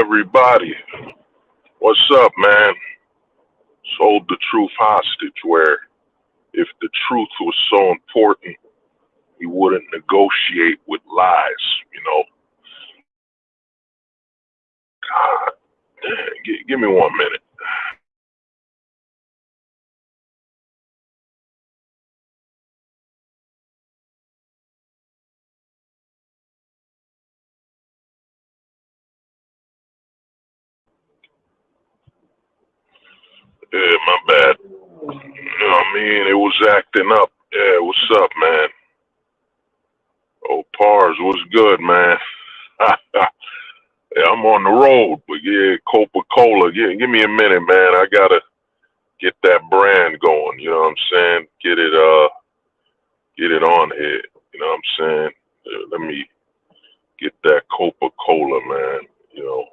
everybody. What's up, man? Let's hold the truth hostage where if the truth was so important, we wouldn't negotiate with lies. God, give me 1 minute. Yeah, my bad. You know what I mean? It was acting up. Yeah, what's up, man? Oh, Pars, what's good, man? Yeah, I'm on the road, but yeah, Coca-Cola. Yeah, give me a minute, man. I gotta get that brand going. You know what I'm saying? Get it on here. You know what I'm saying? Let me get that Coca-Cola, man. You know,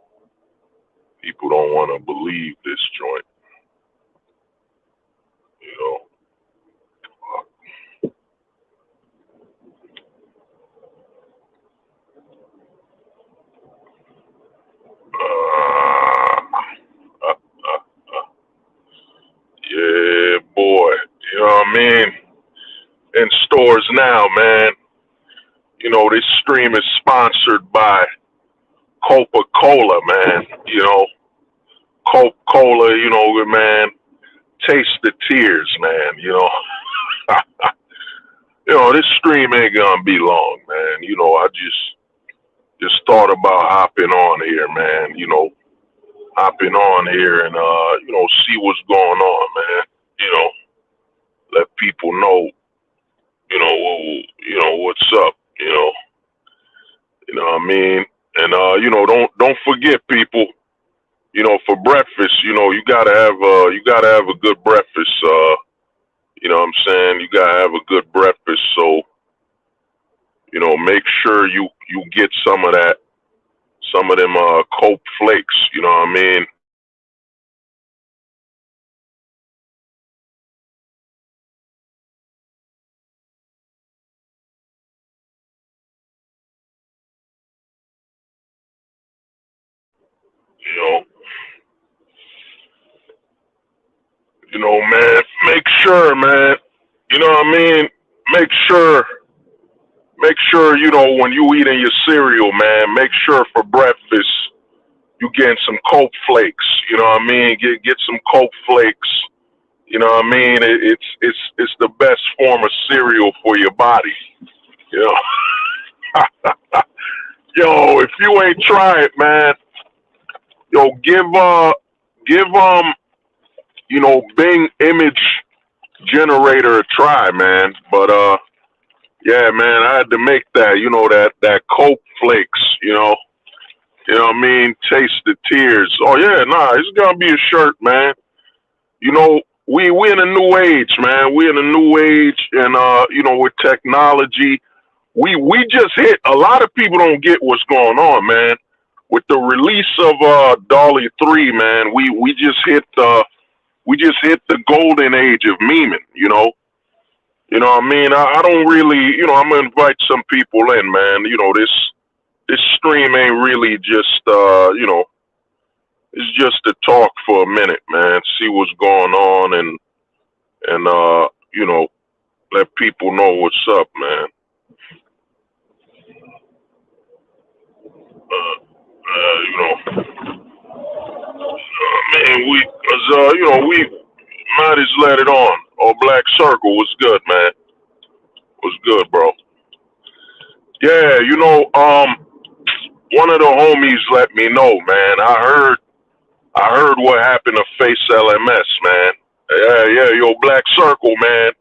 people don't want to believe this joint. You know, uh, yeah, boy. You know what I mean? In stores now, man. You know, this stream is sponsored by Coca-Cola, man. You know, Coca-Cola. You know, man. Taste the tears, man. You know. You know, this stream ain't gonna be long, man. You know, I just thought about hopping on here, man. You know, hopping on here and see what's going on, man. You know, let people know, what's up. You know what I mean. And don't forget, people. You know, for breakfast, you gotta have a good breakfast. You know what I'm saying? You gotta have a good breakfast. So make sure you get some of them cope flakes. You know what I mean? You know, man. Make sure, man. You know what I mean? Make sure, when you eating your cereal, man. Make sure for breakfast you getting some Coke flakes. You know what I mean? Get some Coke flakes. You know what I mean? It's the best form of cereal for your body. You know. Yo, if you ain't try it, man, yo, give Bing image generator a try, man. But yeah, man, I had to make that, that Coke flakes, you know what I mean? Taste the tears. Oh yeah, nah, it's gonna be a shirt, man. You know, we in a new age, man. We in a new age, and with technology, we just hit. A lot of people don't get what's going on, man. With the release of Dolly 3, man, we just hit the golden age of memeing, You know what I mean? I don't really, I'm gonna invite some people in, man. This stream ain't really just, it's just to talk for a minute, man. See what's going on and let people know what's up, man. Man, we might as let it on. Oh, Black Circle was good, man. Was good, bro. Yeah, one of the homies let me know, man. I heard what happened to Face LMS, man. Yeah, yo, Black Circle, man.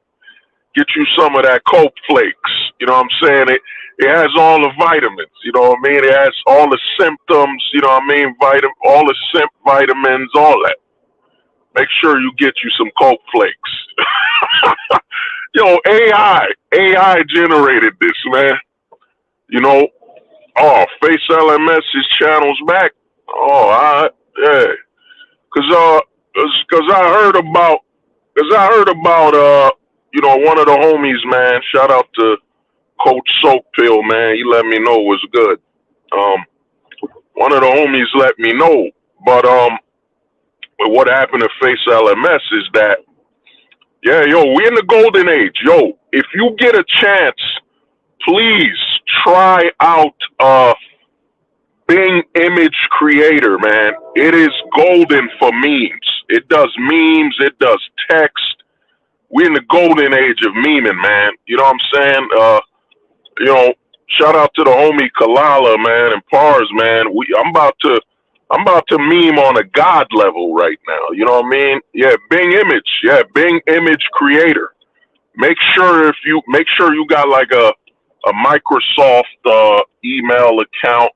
Get you some of that Coke Flakes. You know what I'm saying? It has all the vitamins. You know what I mean? It has all the symptoms. You know what I mean? All the vitamins, all that. Make sure you get you some Coke Flakes. Yo, AI generated this, man. You know, oh, Face LMS's channel's back. Oh, all right, yeah. Cause I heard about one of the homies, man. Shout out to Coach Soap Pill, man. He let me know it was good. Um, One of the homies let me know. But what happened to Face LMS is that, yeah, yo, we in the golden age. Yo, if you get a chance, please try out Bing Image Creator, man. It is golden for memes. It does memes, it does text. We're in the golden age of memeing, man. You know what I'm saying? You know, shout out to the homie Kalala, man, and Pars, man. I'm about to meme on a god level right now. You know what I mean? Yeah, Bing Image. Yeah, Bing Image Creator. Make sure you got like a Microsoft email account,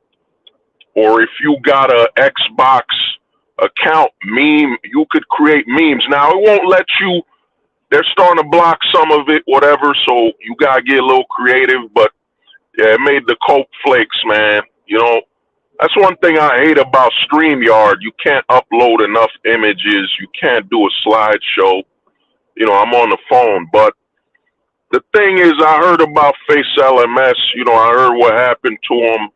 or if you got a Xbox account meme, you could create memes. Now it won't let you. They're starting to block some of it, whatever. So you gotta get a little creative. But yeah, it made the cope flakes, man. You know, that's one thing I hate about StreamYard. You can't upload enough images. You can't do a slideshow. You know, I'm on the phone. But the thing is, I heard about Face LMS. You know, I heard what happened to him.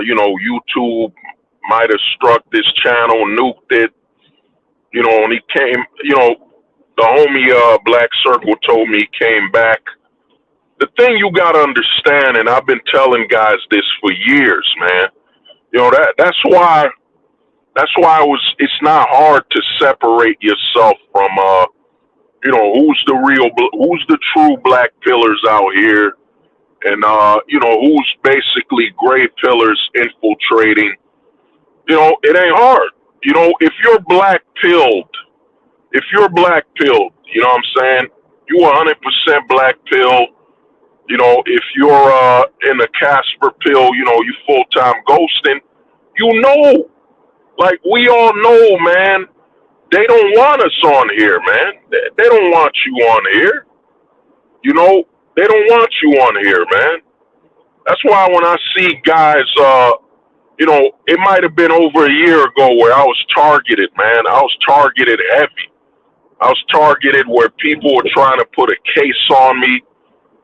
You know, YouTube might have struck this channel, nuked it. You know, and he came, you know, the homie Black Circle told me he came back. The thing you got to understand, and I've been telling guys this for years, man. You know, that's why it's not hard to separate yourself from you know, who's the true black pillars out here, and you know, who's basically gray pillars infiltrating. You know, it ain't hard. You know, if you're black pilled, you know what I'm saying? You 100% black pill. You know, if you're in the Casper pill, you know, you full time ghosting. You know, like we all know, man. They don't want us on here, man. They don't want you on here. You know, they don't want you on here, man. That's why when I see guys, you know, it might have been over a year ago where I was targeted, man. I was targeted heavy. I was targeted where people were trying to put a case on me.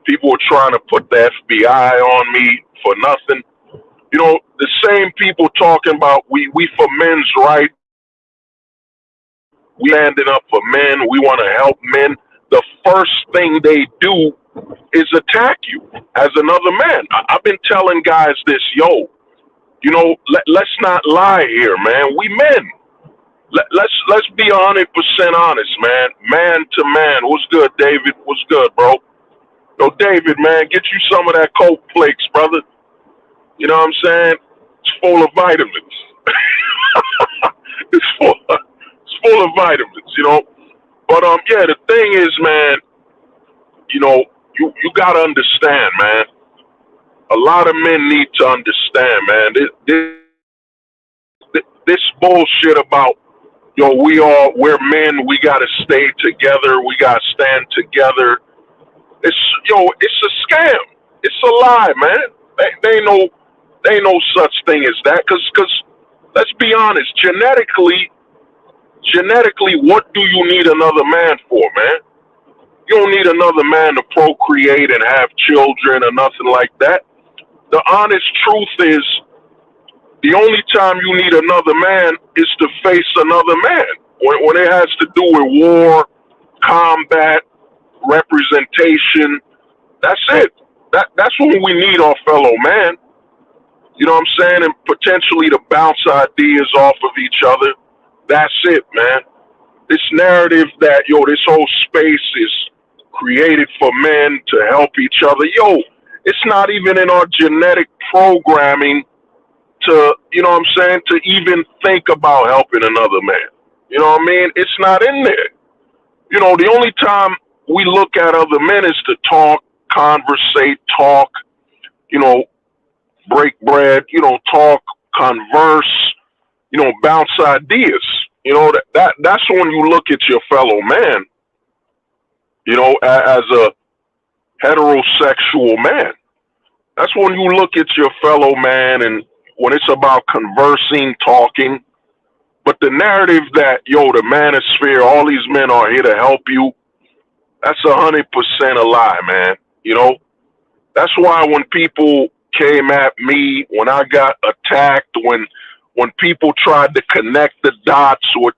People were trying to put the FBI on me for nothing. You know, the same people talking about we for men's rights, we standing up for men, we want to help men. The first thing they do is attack you as another man. I've been telling guys this, yo, you know, let's not lie here, man. We men. Let's be 100% honest, man. Man to man. What's good, David? What's good, bro? Yo, David, man, get you some of that Coke Flakes, brother. You know what I'm saying? It's full of vitamins. it's full of vitamins, you know. But yeah, the thing is, man, you know, you gotta understand, man. A lot of men need to understand, man. This bullshit about, yo, we're men, we gotta stay together, we gotta stand together. It's a scam. It's a lie, man. They ain't no such thing as that. Cause let's be honest, genetically, what do you need another man for, man? You don't need another man to procreate and have children or nothing like that. The honest truth is, the only time you need another man is to face another man. When it has to do with war, combat, representation, that's it. That's when we need our fellow man. You know what I'm saying? And potentially to bounce ideas off of each other. That's it, man. This narrative that, yo, this whole space is created for men to help each other. Yo, it's not even in our genetic programming to, you know what I'm saying, to even think about helping another man. You know what I mean? It's not in there. You know, the only time we look at other men is to talk, conversate, talk, you know, break bread, you know, talk, converse, you know, bounce ideas. You know, that's when you look at your fellow man, you know, as a heterosexual man. That's when you look at your fellow man, and when it's about conversing, talking. But the narrative that, yo, the manosphere, all these men are here to help you, that's 100% a lie, man. You know, that's why when people came at me, when I got attacked, when people tried to connect the dots with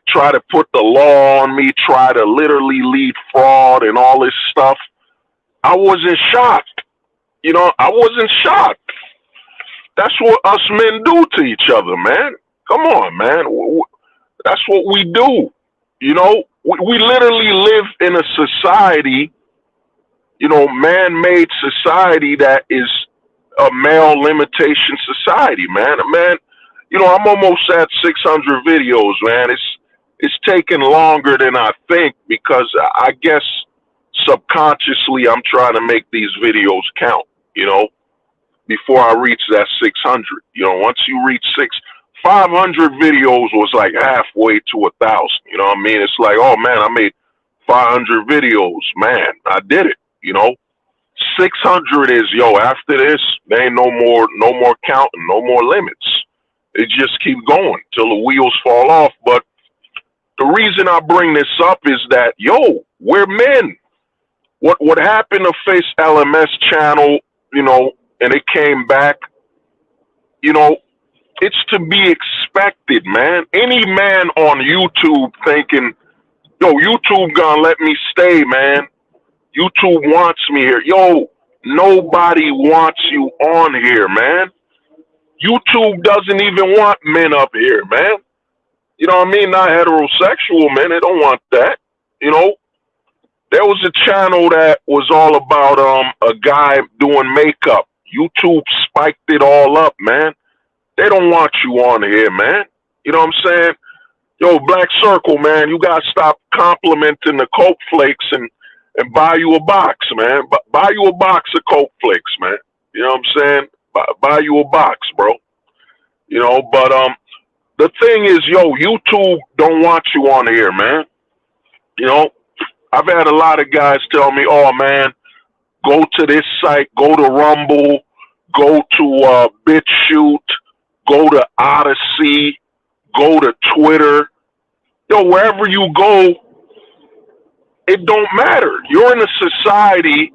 try to put the law on me, try to literally lead fraud and all this stuff, I wasn't shocked. I wasn't shocked. That's what us men do to each other, man. Come on, man. That's what we do. We literally live in a society, man-made society that is a male limitation society, man. Man, I'm almost at 600 videos, man. It's taking longer than I think because I guess subconsciously I'm trying to make these videos count, before I reach that 600. Once you reach 500 videos was like halfway to 1,000. You know what I mean? It's like, oh man, I made 500 videos. Man, I did it. 600 is, after this, there ain't no more counting, no more limits. It just keep going till the wheels fall off. But the reason I bring this up is that, we're men. What happened to Face LMS channel, and it came back, it's to be expected, man. Any man on YouTube thinking, YouTube gonna let me stay, man. YouTube wants me here. Nobody wants you on here, man. YouTube doesn't even want men up here, man. You know what I mean? Not heterosexual men. They don't want that. There was a channel that was all about a guy doing makeup. YouTube spiked it all up, man. They don't want you on here, man. You know what I'm saying? Black Circle, man, you gotta stop complimenting the Coke Flakes and buy you a box, man. Buy you a box of Coke Flakes, man. You know what I'm saying? Buy you a box, bro. But the thing is, YouTube don't want you on here, man. I've had a lot of guys tell me, oh man, go to this site, go to Rumble, go to BitChute, go to Odyssey, go to Twitter. Wherever you go, it don't matter. You're in a society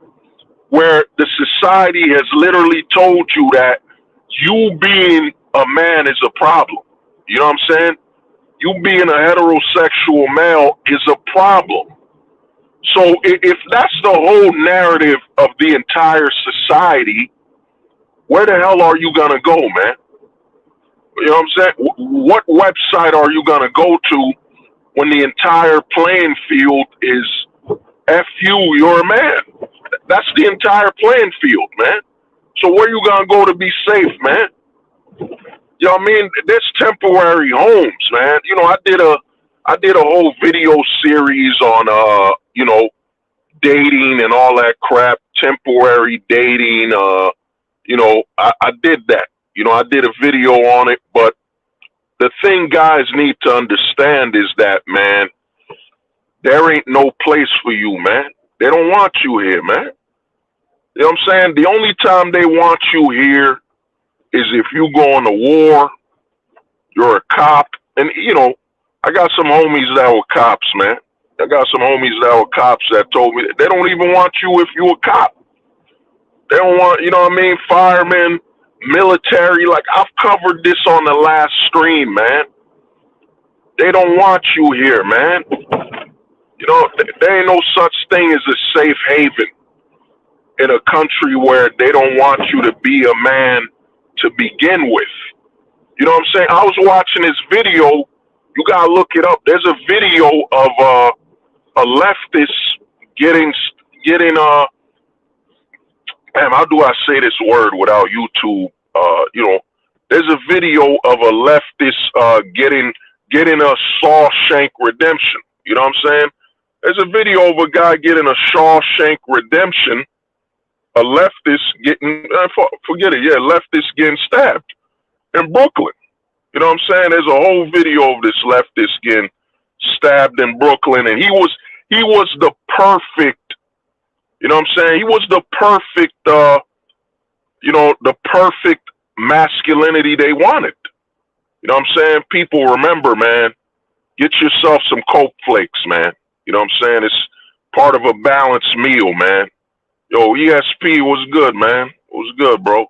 where the society has literally told you that you being a man is a problem. You know what I'm saying? You being a heterosexual male is a problem. So if that's the whole narrative of the entire society, where the hell are you going to go, man? You know what I'm saying? What website are you going to go to when the entire playing field is F you, you're a man? That's the entire playing field, man. So where you going to go to be safe, man? You know what I mean? There's temporary homes, man. I did a whole video series on, dating and all that crap, temporary dating. I did that. I did a video on it. But the thing guys need to understand is that, man, there ain't no place for you, man. They don't want you here, man. You know what I'm saying? The only time they want you here is if you go on a war, you're a cop. And, I got some homies that were cops, man. I got some homies that were cops that told me they don't even want you if you're a cop. They don't want, you know what I mean, firemen, military. Like, I've covered this on the last stream, man. They don't want you here, man. There ain't no such thing as a safe haven in a country where they don't want you to be a man to begin with. You know what I'm saying? I was watching this video. You gotta look it up. There's a video of a leftist getting how do I say this word without YouTube? There's a video of a leftist getting a Shawshank Redemption. You know what I'm saying? There's a video of a guy getting a Shawshank Redemption. A leftist getting leftist getting stabbed in Brooklyn. You know what I'm saying? There's a whole video of this leftist getting stabbed in Brooklyn, and he was the perfect. You know what I'm saying? He was the perfect, the perfect masculinity they wanted. You know what I'm saying? People, remember, man, get yourself some Coke Flakes, man. You know what I'm saying? It's part of a balanced meal, man. Yo, ESP was good, man. It was good, bro.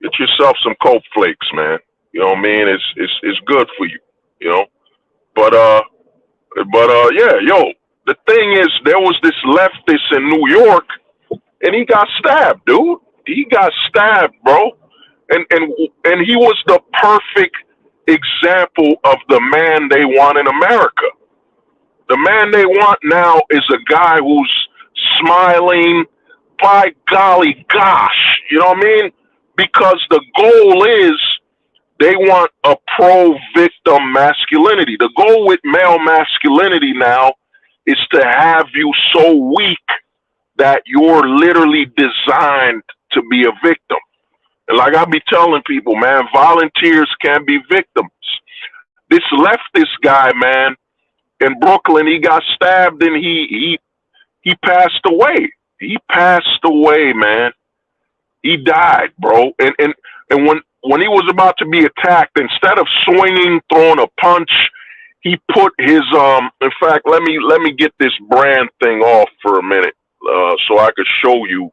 Get yourself some coke flakes, man. You know what I mean? It's good for you. You know. But yeah, yo. The thing is, there was this leftist in New York, and he got stabbed, dude. He got stabbed, bro. And he was the perfect example of the man they want in America. The man they want now is a guy who's smiling, by golly gosh, you know what I mean? Because the goal is they want a pro victim masculinity. The goal with male masculinity now is to have you so weak that you're literally designed to be a victim. And like I be telling people, man, volunteers can be victims. This leftist guy, man, in Brooklyn, he got stabbed and he passed away. He passed away, man. He died, bro. And when he was about to be attacked, instead of swinging, throwing a punch, he put his in fact, let me get this brand thing off for a minute, so I could show you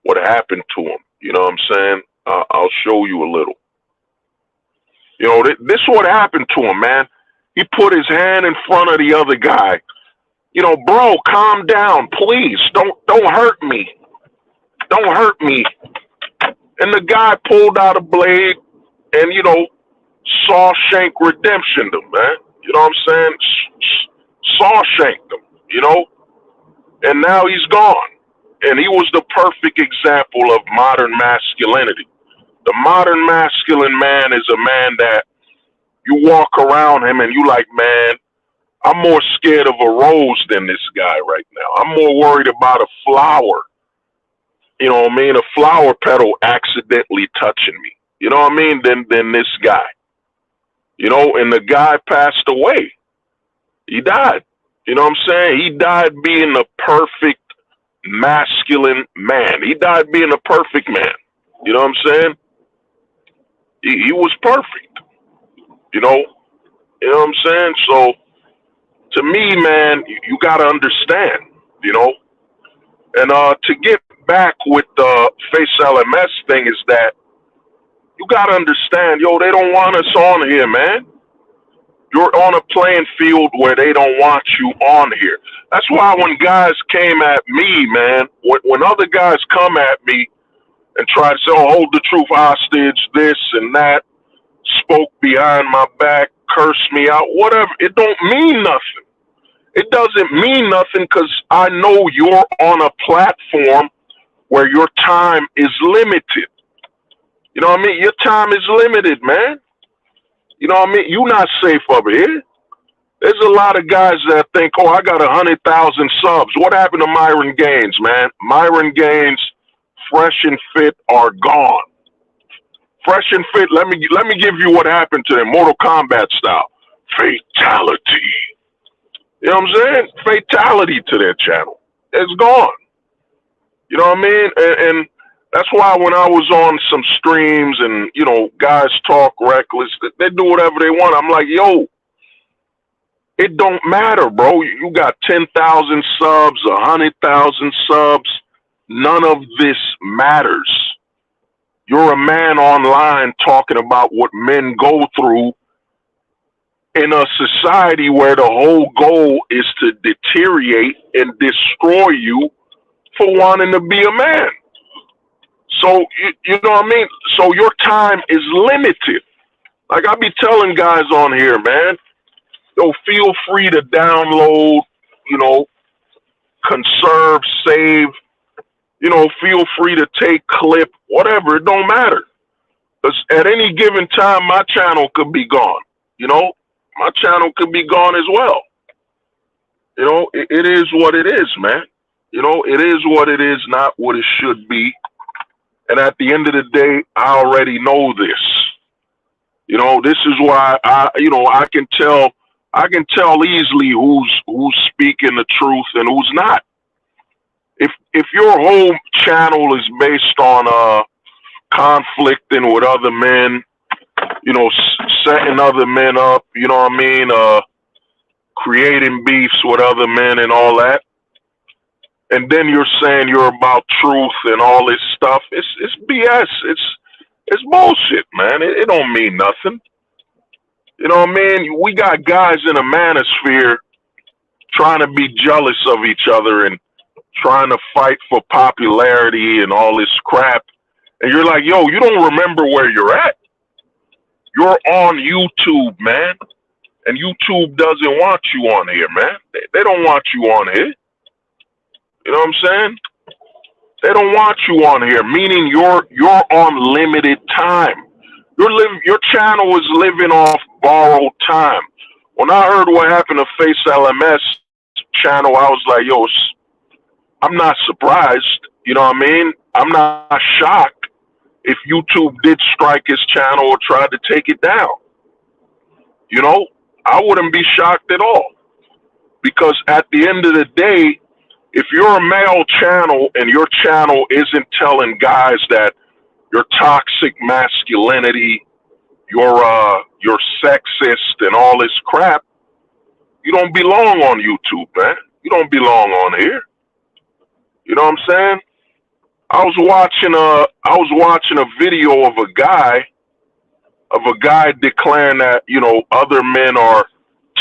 what happened to him. You know what I'm saying? I'll show you a little. You know, this is what happened to him, man. He put his hand in front of the other guy. You know, bro, calm down, please. Don't hurt me. Don't hurt me. And the guy pulled out a blade and, you know, Shawshank Redemption him, man. You know what I'm saying? Shawshanked him, you know? And now he's gone. And he was the perfect example of modern masculinity. The modern masculine man is a man that you walk around him and you like, man, I'm more scared of a rose than this guy right now. I'm more worried about a flower. You know what I mean? A flower petal accidentally touching me. You know what I mean? Than this guy. You know, and the guy passed away. He died. You know what I'm saying? He died being a perfect masculine man. He died being a perfect man. You know what I'm saying? He was perfect. You know what I'm saying? So to me, man, you gotta understand, you know. And to get back with the Face LMS thing is that you gotta understand, yo, they don't want us on here, man. You're on a playing field where they don't want you on here. That's why when guys came at me, man, when other guys come at me and try to say, oh, hold the truth hostage, this and that, spoke behind my back, cursed me out, whatever, it don't mean nothing. It doesn't mean nothing because I know you're on a platform where your time is limited. You know what I mean? Your time is limited, man. You know what I mean? You're not safe over here. There's a lot of guys that think, oh, I got 100,000 subs. What happened to Myron Gaines, man? Myron Gaines, Fresh and Fit are gone. Fresh and Fit, let me give you what happened to them, Mortal Kombat style. Fatality. You know what I'm saying? Fatality to their channel. It's gone. You know what I mean? And that's why when I was on some streams and, you know, guys talk reckless, they do whatever they want. I'm like, yo, it don't matter, bro. You got 10,000 subs, 100,000 subs. None of this matters. You're a man online talking about what men go through in a society where the whole goal is to deteriorate and destroy you for wanting to be a man. So, you know what I mean? So your time is limited. Like I be telling guys on here, man, yo, feel free to download, you know, conserve, save, you know, feel free to take clip, whatever, it don't matter. Because at any given time, my channel could be gone, you know? My channel could be gone as well. You know, it is what it is, man. You know, it is what it is, not what it should be. And at the end of the day, I already know this. You know, this is why I can tell easily who's speaking the truth and who's not. If your whole channel is based on conflicting with other men, you know, setting other men up, you know what I mean, creating beefs with other men and all that, and then you're saying you're about truth and all this stuff. It's BS. It's bullshit, man. It don't mean nothing. You know what I mean? We got guys in a manosphere trying to be jealous of each other and trying to fight for popularity and all this crap. And you're like, yo, you don't remember where you're at. You're on YouTube, man. And YouTube doesn't want you on here, man. They don't want you on here. You know what I'm saying? They don't want you on here, meaning you're on limited time. Your channel is living off borrowed time. When I heard what happened to Face LMS channel, I was like, yo, I'm not surprised. You know what I mean? I'm not shocked if YouTube did strike his channel or tried to take it down. You know, I wouldn't be shocked at all. Because at the end of the day, if you're a male channel and your channel isn't telling guys that your toxic masculinity, you're sexist and all this crap, you don't belong on YouTube, man. You don't belong on here. You know what I'm saying? I was watching a video of a guy declaring that, you know, other men are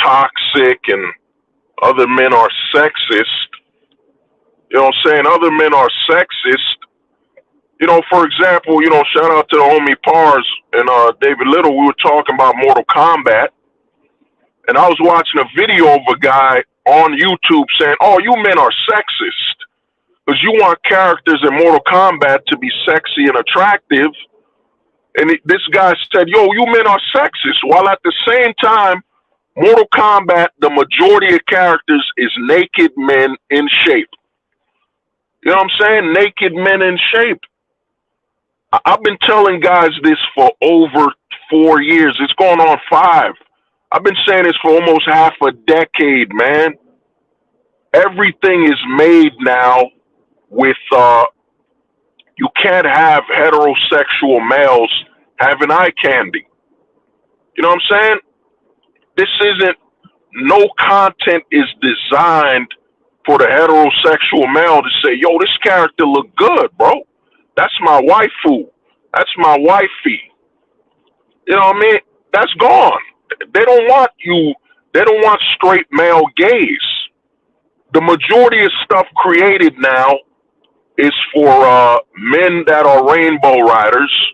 toxic and other men are sexist. You know what I'm saying? Other men are sexist. You know, for example, you know, shout out to the homie Pars and David Little. We were talking about Mortal Kombat, and I was watching a video of a guy on YouTube saying, "Oh, you men are sexist because you want characters in Mortal Kombat to be sexy and attractive." And this guy said, "Yo, you men are sexist," while at the same time, Mortal Kombat, the majority of characters is naked men in shape. You know what I'm saying? Naked men in shape. I've been telling guys this for over 4 years. It's going on 5. I've been saying this for almost half a decade, man. Everything is made now with, you can't have heterosexual males having eye candy. You know what I'm saying? No content is designed for the heterosexual male to say, yo, this character look good, bro. That's my waifu. That's my wifey. You know what I mean? That's gone. They don't want you. They don't want straight male gaze. The majority of stuff created now is for men that are rainbow riders,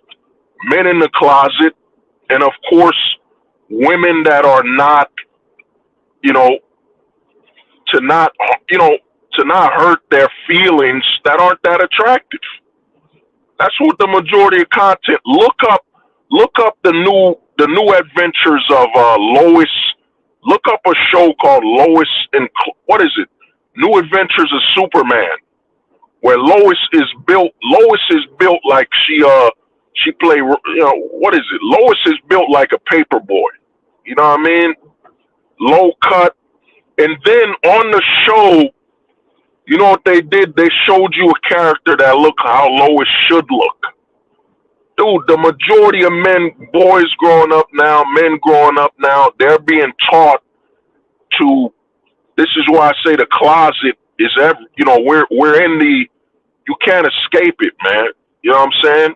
men in the closet, and of course, women that are not, you know, to not hurt their feelings that aren't that attractive. That's what the majority of content. Look up the new adventures of Lois. Look up a show called Lois and what is it? New Adventures of Superman, where Lois is built like she play, you know, what is it? Lois is built like a paper boy. You know what I mean? Low cut. And then on the show, you know what they did? They showed you a character that looked how Lois should look. Dude, the majority of men, boys growing up now, men growing up now, they're being taught to, this is why I say the closet is you know, we're in the, you can't escape it, man. You know what I'm saying?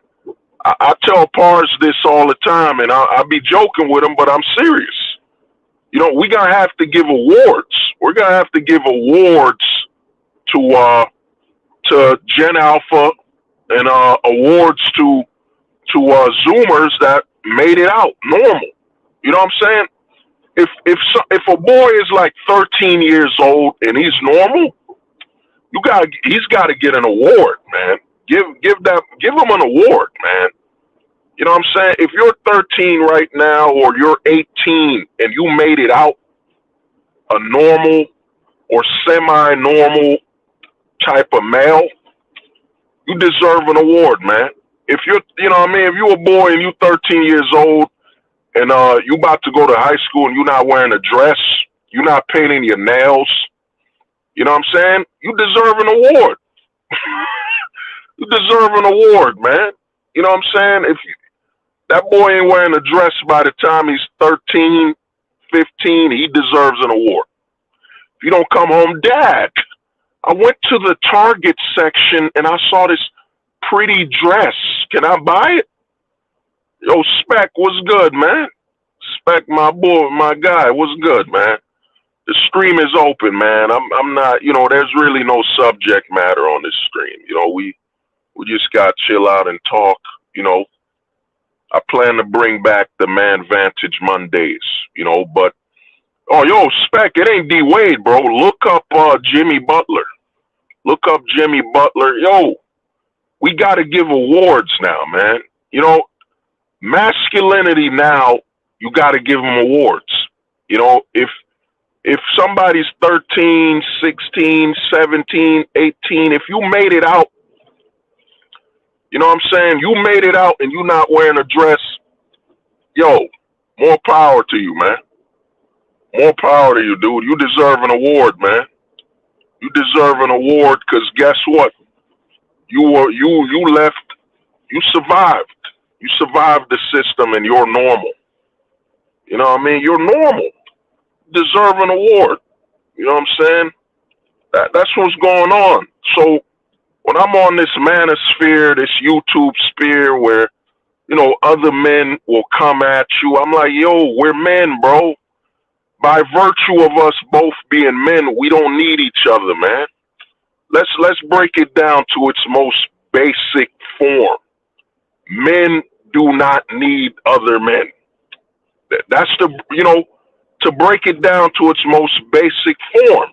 I tell Pars this all the time, and I'll be joking with him, but I'm serious. You know, we're going to have to give awards. We're going to have to give awards to Gen Alpha and awards to Zoomers that made it out normal. You know what I'm saying? If a boy is like 13 years old and he's normal, he's got to get an award, man. Give him an award, man. You know what I'm saying? If you're 13 right now or you're 18 and you made it out a normal or semi-normal type of male, you deserve an award, man. If you know what I mean? If you're a boy and you're 13 years old and you about to go to high school and you're not wearing a dress, you're not painting your nails, you know what I'm saying? You deserve an award. You deserve an award, man. You know what I'm saying? That boy ain't wearing a dress by the time he's 13, 15, he deserves an award. If you don't come home, Dad, I went to the Target section and I saw this pretty dress. Can I buy it? Yo, Spec, what's good, man? Spec, my boy, my guy, what's good, man? The stream is open, man. I'm not, there's really no subject matter on this stream. We just got to chill out and talk. I plan to bring back the Man Vantage Mondays, but oh, yo, Spec, it ain't D Wade, bro. Look up Jimmy Butler. Look up Jimmy Butler. Yo, we got to give awards now, man. Masculinity now, you got to give them awards. If somebody's 13, 16, 17, 18, if you made it out, you know what I'm saying? You made it out and you not wearing a dress, yo, more power to you, man. More power to you, dude. You deserve an award, man. You deserve an award because guess what? You left, you survived. You survived the system and you're normal. You know what I mean? You're normal. Deserve an award. You know what I'm saying? That's what's going on. So when I'm on this manosphere, this YouTube sphere where, other men will come at you, I'm like, yo, we're men, bro. By virtue of us both being men, we don't need each other, man. Let's break it down to its most basic form. Men do not need other men. That's to break it down to its most basic form.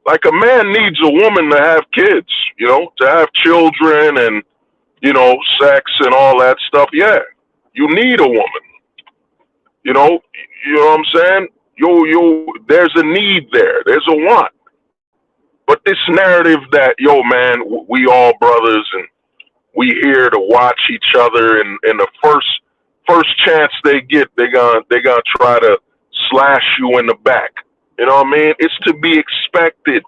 Like a man needs a woman to have kids, to have children and, sex and all that stuff. Yeah, you need a woman. You know what I'm saying? There's a need there. There's a want. But this narrative that, yo, man, we all brothers and we here to watch each other and the first chance they get, they're gonna try to slash you in the back. You know what I mean? It's to be expected.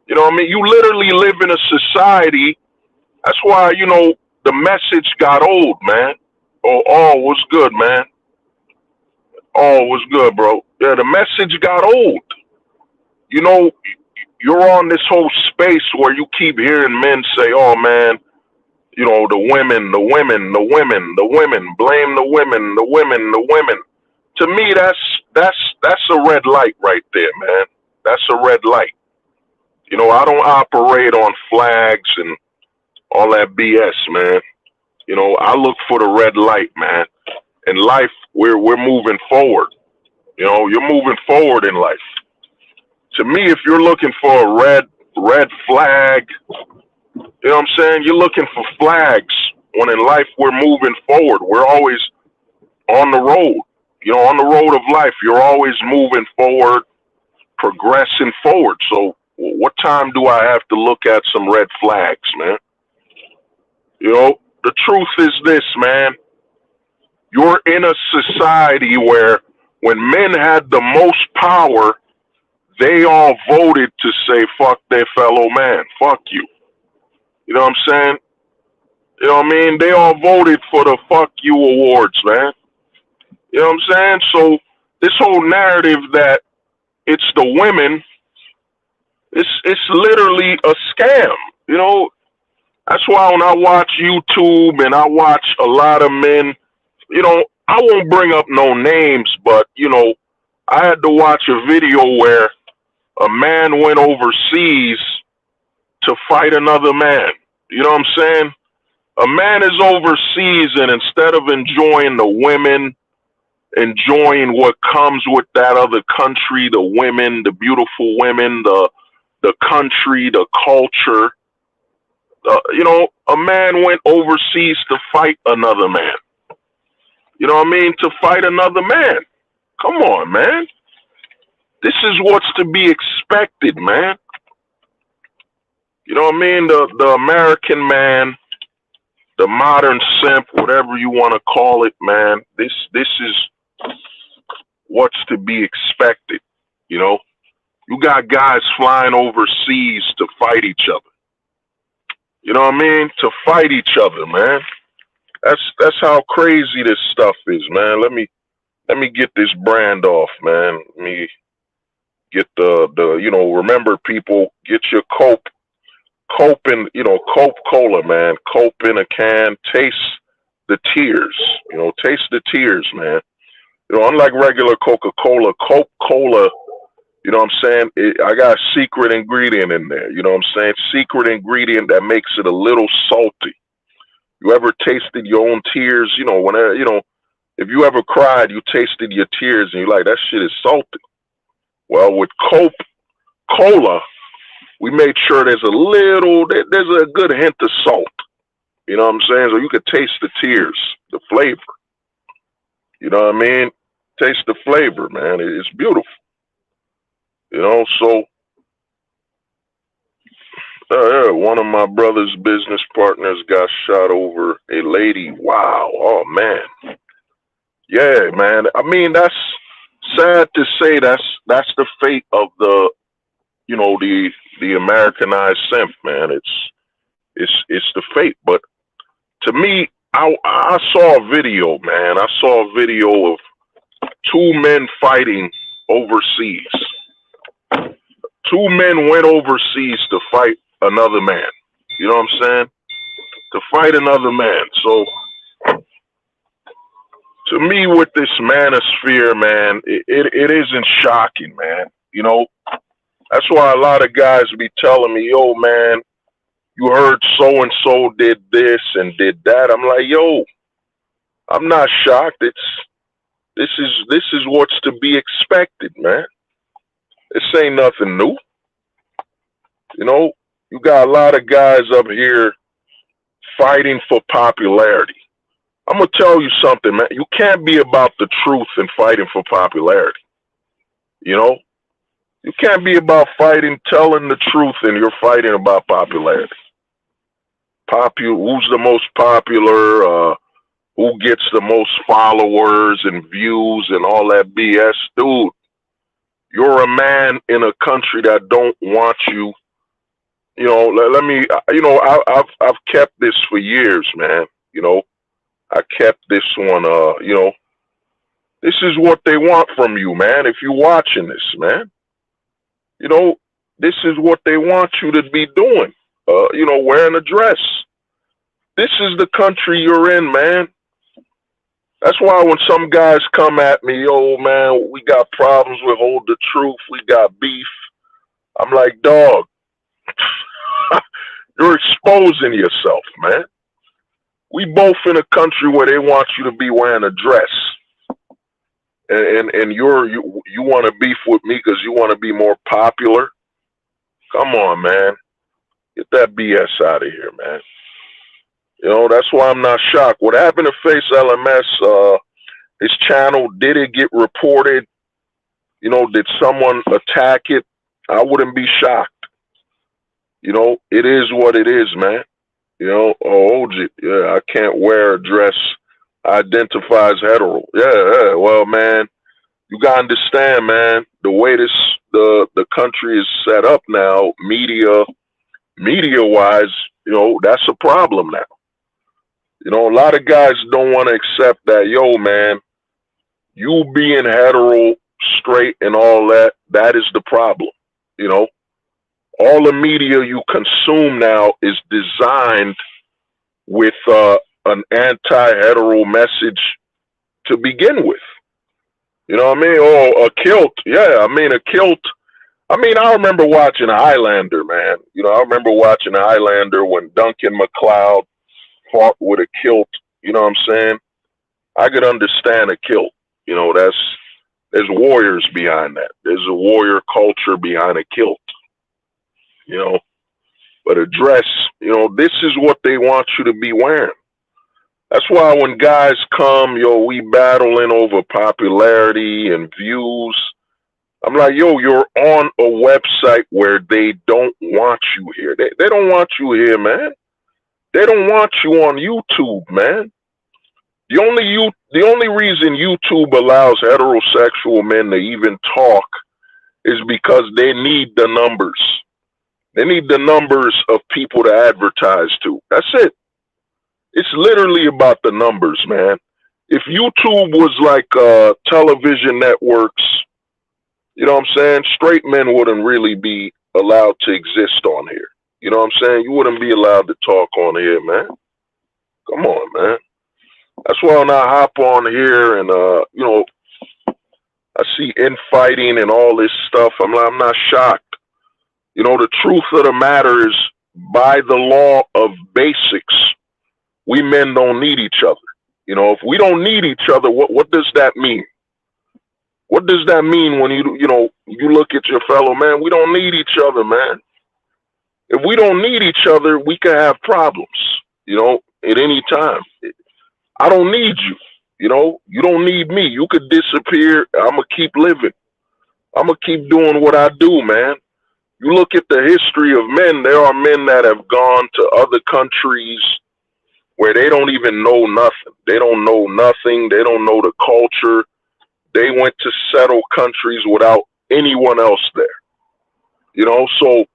You know what I mean? You literally live in a society. That's why, the message got old, man. Oh, what's good, man? Oh, what's good, bro? Yeah, the message got old. You're on this whole space where you keep hearing men say, oh, man, the women, blame the women. To me, that's a red light right there, man. That's a red light. I don't operate on flags and all that BS, man. I look for the red light, man. In life, we're moving forward. You're moving forward in life. To me, if you're looking for a red flag, you know what I'm saying? You're looking for flags when in life we're moving forward. We're always on the road. On the road of life, you're always moving forward, progressing forward. So what time do I have to look at some red flags, man? The truth is this, man. You're in a society where when men had the most power, they all voted to say, fuck their fellow man. Fuck you. You know what I'm saying? You know what I mean? They all voted for the fuck you awards, man. You know what I'm saying? So this whole narrative that it's the women, it's literally a scam. That's why when I watch YouTube and I watch a lot of men, I won't bring up no names, but, I had to watch a video where a man went overseas to fight another man. You know what I'm saying? A man is overseas and instead of enjoying the women, enjoying what comes with that other country, the women, the beautiful women, the country, the culture, a man went overseas to fight another man. You know what I mean? To fight another man. Come on, man. This is what's to be expected, man. You know what I mean? The American man, the modern simp, whatever you want to call it, man. This is what's to be expected. You got guys flying overseas to fight each other. You know what I mean? To fight each other, man. That's how crazy this stuff is, man. Let me get this brand off, man. Get remember people, get your Cope in, Cope Cola, man. Cope in a can. Taste the tears. Taste the tears, man. Unlike regular Coca-Cola, Coke Cola, you know what I'm saying? I got a secret ingredient in there. You know what I'm saying? Secret ingredient that makes it a little salty. You ever tasted your own tears? Whenever, if you ever cried, you tasted your tears and you're like, that shit is salty. Well, with Coke Cola, we made sure there's a good hint of salt. You know what I'm saying? So you could taste the tears, the flavor. You know what I mean? Taste the flavor, man. It's beautiful. So one of my brother's business partners got shot over a lady. Wow. Oh, man. Yeah, man. I mean, that's sad to say. That's the fate of the Americanized simp, man. It's the fate. But to me, I saw a video, man. I saw a video of two men fighting overseas. Two men went overseas to fight another man. You know what I'm saying? To fight another man. So to me, with this manosphere, man, it isn't shocking, man. That's why a lot of guys be telling me, yo, man, you heard so and so did this and did that. I'm like, yo, I'm not shocked. This is what's to be expected, man. This ain't nothing new. You got a lot of guys up here fighting for popularity. I'm gonna tell you something, man. You can't be about the truth and fighting for popularity. You can't be about telling the truth, and you're fighting about popularity. Who's the most popular? Who gets the most followers and views and all that BS, dude? You're a man in a country that don't want you. Let me. I've kept this for years, man. I kept this one. This is what they want from you, man. If you're watching this, man, this is what they want you to be doing. Wearing a dress. This is the country you're in, man. That's why when some guys come at me, oh man, we got problems with Hold the Truth, we got beef. I'm like, dog, you're exposing yourself, man. We both in a country where they want you to be wearing a dress, and you want to beef with me because you want to be more popular. Come on, man, get that BS out of here, man. That's why I'm not shocked. What happened to Face LMS? His channel, did it get reported? Did someone attack it? I wouldn't be shocked. It is what it is, man. OG, yeah, I can't wear a dress. Identify as hetero. Yeah, well, man, you gotta understand, man, the way the country is set up now, media wise, that's a problem now. A lot of guys don't want to accept that, yo, man, you being hetero, straight, and all that is the problem. All the media you consume now is designed with an anti-hetero message to begin with. You know what I mean? Oh, a kilt. Yeah, I mean, a kilt. I mean, I remember watching Highlander, man. I remember watching Highlander when Duncan MacLeod fought with a kilt. You know what I'm saying? I could understand a kilt. There's warriors behind that. There's a warrior culture behind a kilt. But a dress, this is what they want you to be wearing. That's why when guys come, we battling over popularity and views. I'm like, yo, you're on a website where they don't want you here. They don't want you here, man. They don't want you on YouTube, man. The only reason YouTube allows heterosexual men to even talk is because they need the numbers. They need the numbers of people to advertise to. That's it. It's literally about the numbers, man. If YouTube was like television networks, You know what I'm saying? Straight men wouldn't really be allowed to exist on here. You know what I'm saying? You wouldn't be allowed to talk on here, man. Come on, man. That's why when I hop on here and I see infighting and all this stuff, I'm not shocked. You know, the truth of the matter is, by the law of basics, we men don't need each other. You know, if we don't need each other, what does that mean? What does that mean when you look at your fellow man? We don't need each other, man. If we don't need each other, we can have problems. You know, at any time. I don't need you. You know, you don't need me. You could disappear. I'm gonna keep living. I'm gonna keep doing what I do, man. You look at the history of men. There are men that have gone to other countries where they don't even know nothing. They don't know nothing. They don't know the culture. They went to settle countries without anyone else there. You know, so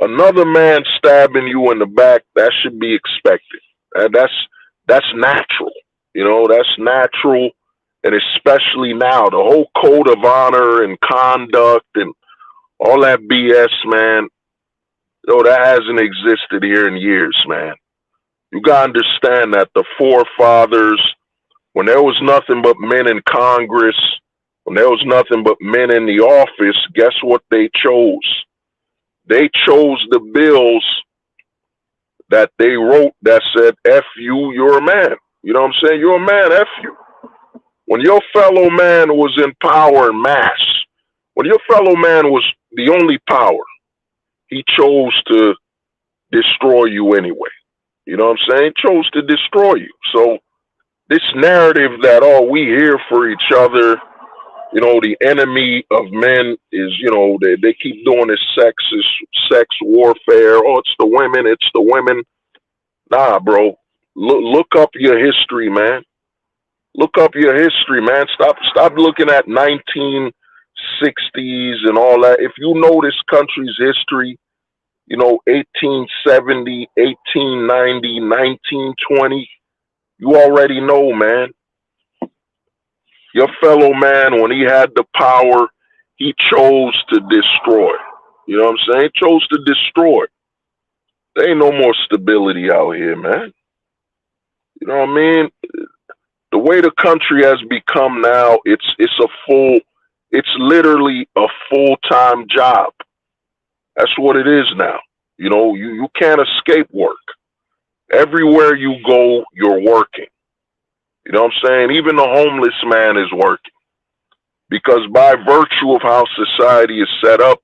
another man stabbing you in the back, that should be expected. And that's natural. You know, that's natural. And especially now, the whole code of honor and conduct and all that BS, man, that hasn't existed here in years, man. You gotta understand that the forefathers, when there was nothing but men in Congress, when there was nothing but men in the office, guess what they chose? They chose the bills that they wrote that said, F you, you're a man. You know what I'm saying? You're a man, F you. When your fellow man was in power in mass, when your fellow man was the only power, he chose to destroy you anyway. You know what I'm saying? He chose to destroy you. So this narrative that, oh, we here for each other, you know, the enemy of men is, you know, they keep doing this sex warfare. Oh, it's the women, it's the women. Nah, bro. Look up your history, man. Look up your history, man. Stop looking at 1960s and all that. If you know this country's history, you know, 1870, 1890, 1920, you already know, man. Your fellow man, when he had the power, he chose to destroy. You know what I'm saying? He chose to destroy. There ain't no more stability out here, man. You know what I mean? The way the country has become now, it's literally a full-time job. That's what it is now. You know, you can't escape work. Everywhere you go, you're working. You know what I'm saying? Even the homeless man is working. Because by virtue of how society is set up,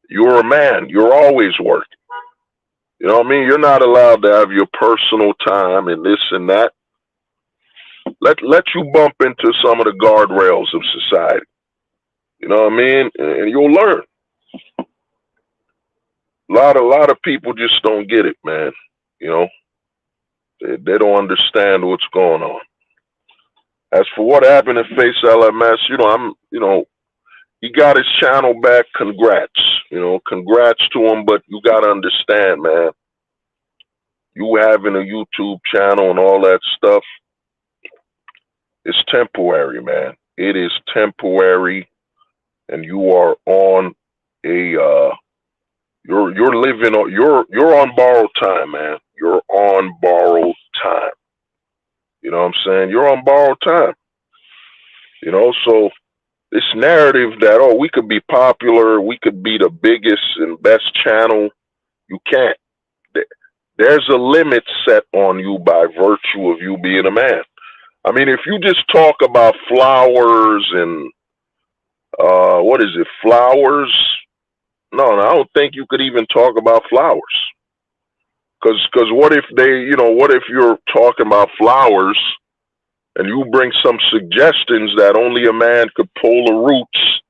you're a man. You're always working. You know what I mean? You're not allowed to have your personal time and this and that. Let you bump into some of the guardrails of society. You know what I mean? And you'll learn. A lot of people just don't get it, man. You know, they don't understand what's going on. As for what happened in Face LMS, he got his channel back. Congrats. You know, congrats to him. But you got to understand, man, you having a YouTube channel and all that stuff, it's temporary, man. It is temporary. And you are on you're living on, you're on borrowed time, man. You're on borrowed time. You know what I'm saying? You're on borrowed time. You know, so this narrative that, oh, we could be popular, we could be the biggest and best channel, you can't. There's a limit set on you by virtue of you being a man. I mean, if you just talk about flowers and, flowers? No, I don't think you could even talk about flowers. Because what if what if you're talking about flowers and you bring some suggestions that only a man could pull the roots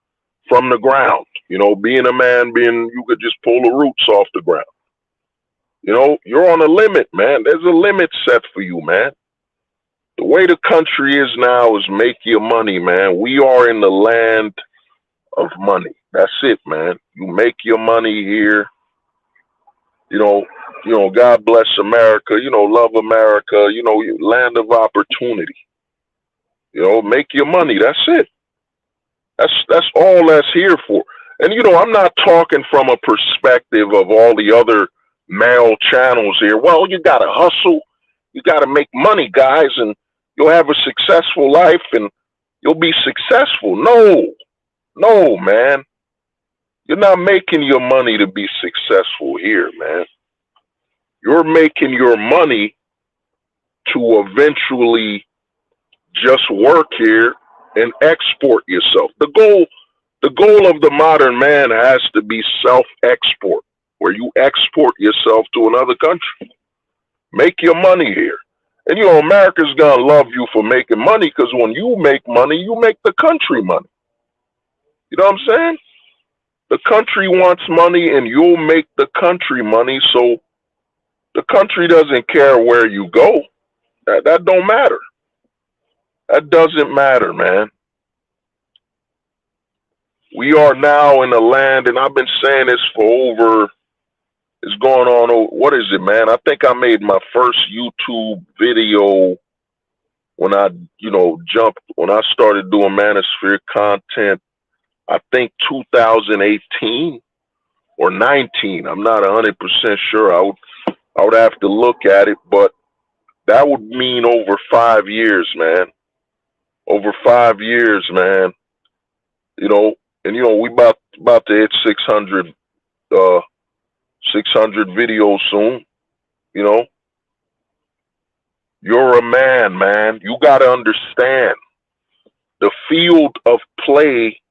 from the ground? You know, being a man, you could just pull the roots off the ground. You know, you're on a limit, man. There's a limit set for you, man. The way the country is now is make your money, man. We are in the land of money. That's it, man. You make your money here. You know, God bless America. You know, love America. You know, land of opportunity. You know, make your money. That's it. That's all that's here for. And I'm not talking from a perspective of all the other male channels here. Well, you gotta hustle, you gotta make money, guys, and you'll have a successful life and you'll be successful. No, no, man. You're not making your money to be successful here, man. You're making your money to eventually just work here and export yourself. The goal of the modern man has to be self-export, where you export yourself to another country. Make your money here. And America's gonna love you for making money, because when you make money, you make the country money. You know what I'm saying? The country wants money and you'll make the country money, so the country doesn't care where you go. That don't matter. That doesn't matter, man. We are now in a land, and I've been saying this for it's going on, what is it, man? I think I made my first YouTube video when I started doing Manosphere content, I think 2018 or 19. I'm not 100% sure. I would have to look at it, but that would mean over 5 years, man. Over 5 years, man. And we about to hit 600 videos soon. You're a man. You got to understand, the field of play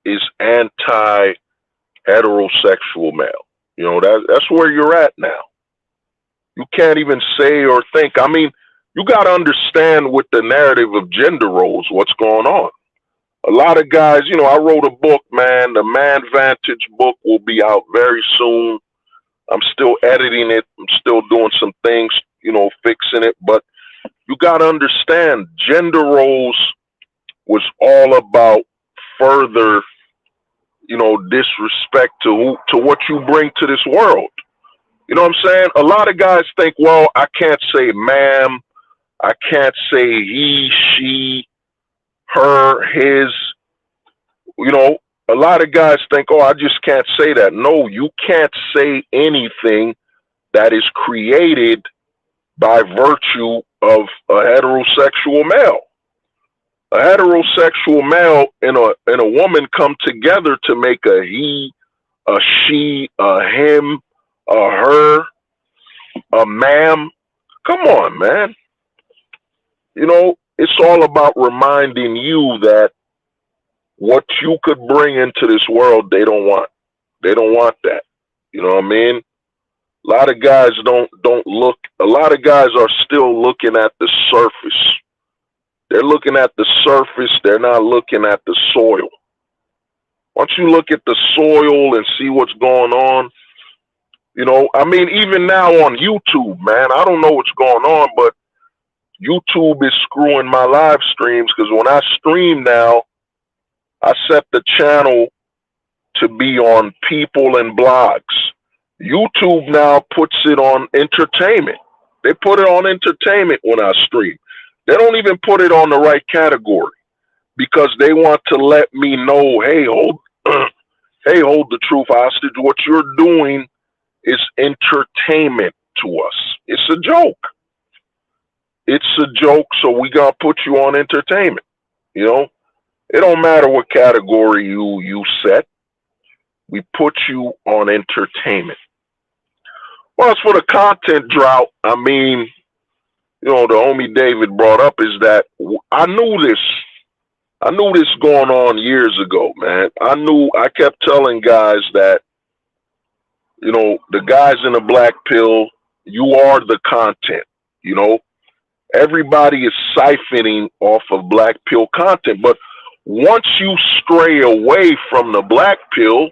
is anti-heterosexual male. That's where you're at now. You can't even say or think. I mean, you got to understand with the narrative of gender roles, what's going on. A lot of guys, I wrote a book, man. The Man Vantage book will be out very soon. I'm still editing it. I'm still doing some things, fixing it. But you got to understand, gender roles was all about further, disrespect to what you bring to this world. You know what I'm saying? A lot of guys think, well, I can't say ma'am. I can't say he, she, her, his. A lot of guys think, oh, I just can't say that. No, you can't say anything that is created by virtue of a heterosexual male. A heterosexual male and a woman come together to make a he, a she, a him, a her, a ma'am. Come on, man. It's all about reminding you that what you could bring into this world, they don't want. They don't want that. You know what I mean? A lot of guys don't look. A lot of guys are still looking at the surface. They're looking at the surface. They're not looking at the soil. Once you look at the soil and see what's going on, I mean, even now on YouTube, man, I don't know what's going on, but YouTube is screwing my live streams, because when I stream now, I set the channel to be on people and blogs. YouTube now puts it on entertainment. They put it on entertainment when I stream. They don't even put it on the right category, because they want to let me know, hey, hold the truth hostage. What you're doing is entertainment to us. It's a joke. It's a joke, so we gotta put you on entertainment. It don't matter what category you set. We put you on entertainment. Well, as for the content drought, I mean, the homie David brought up is that I knew this going on years ago, man. I kept telling guys that, the guys in the black pill, you are the content, Everybody is siphoning off of black pill content, but once you stray away from the black pill,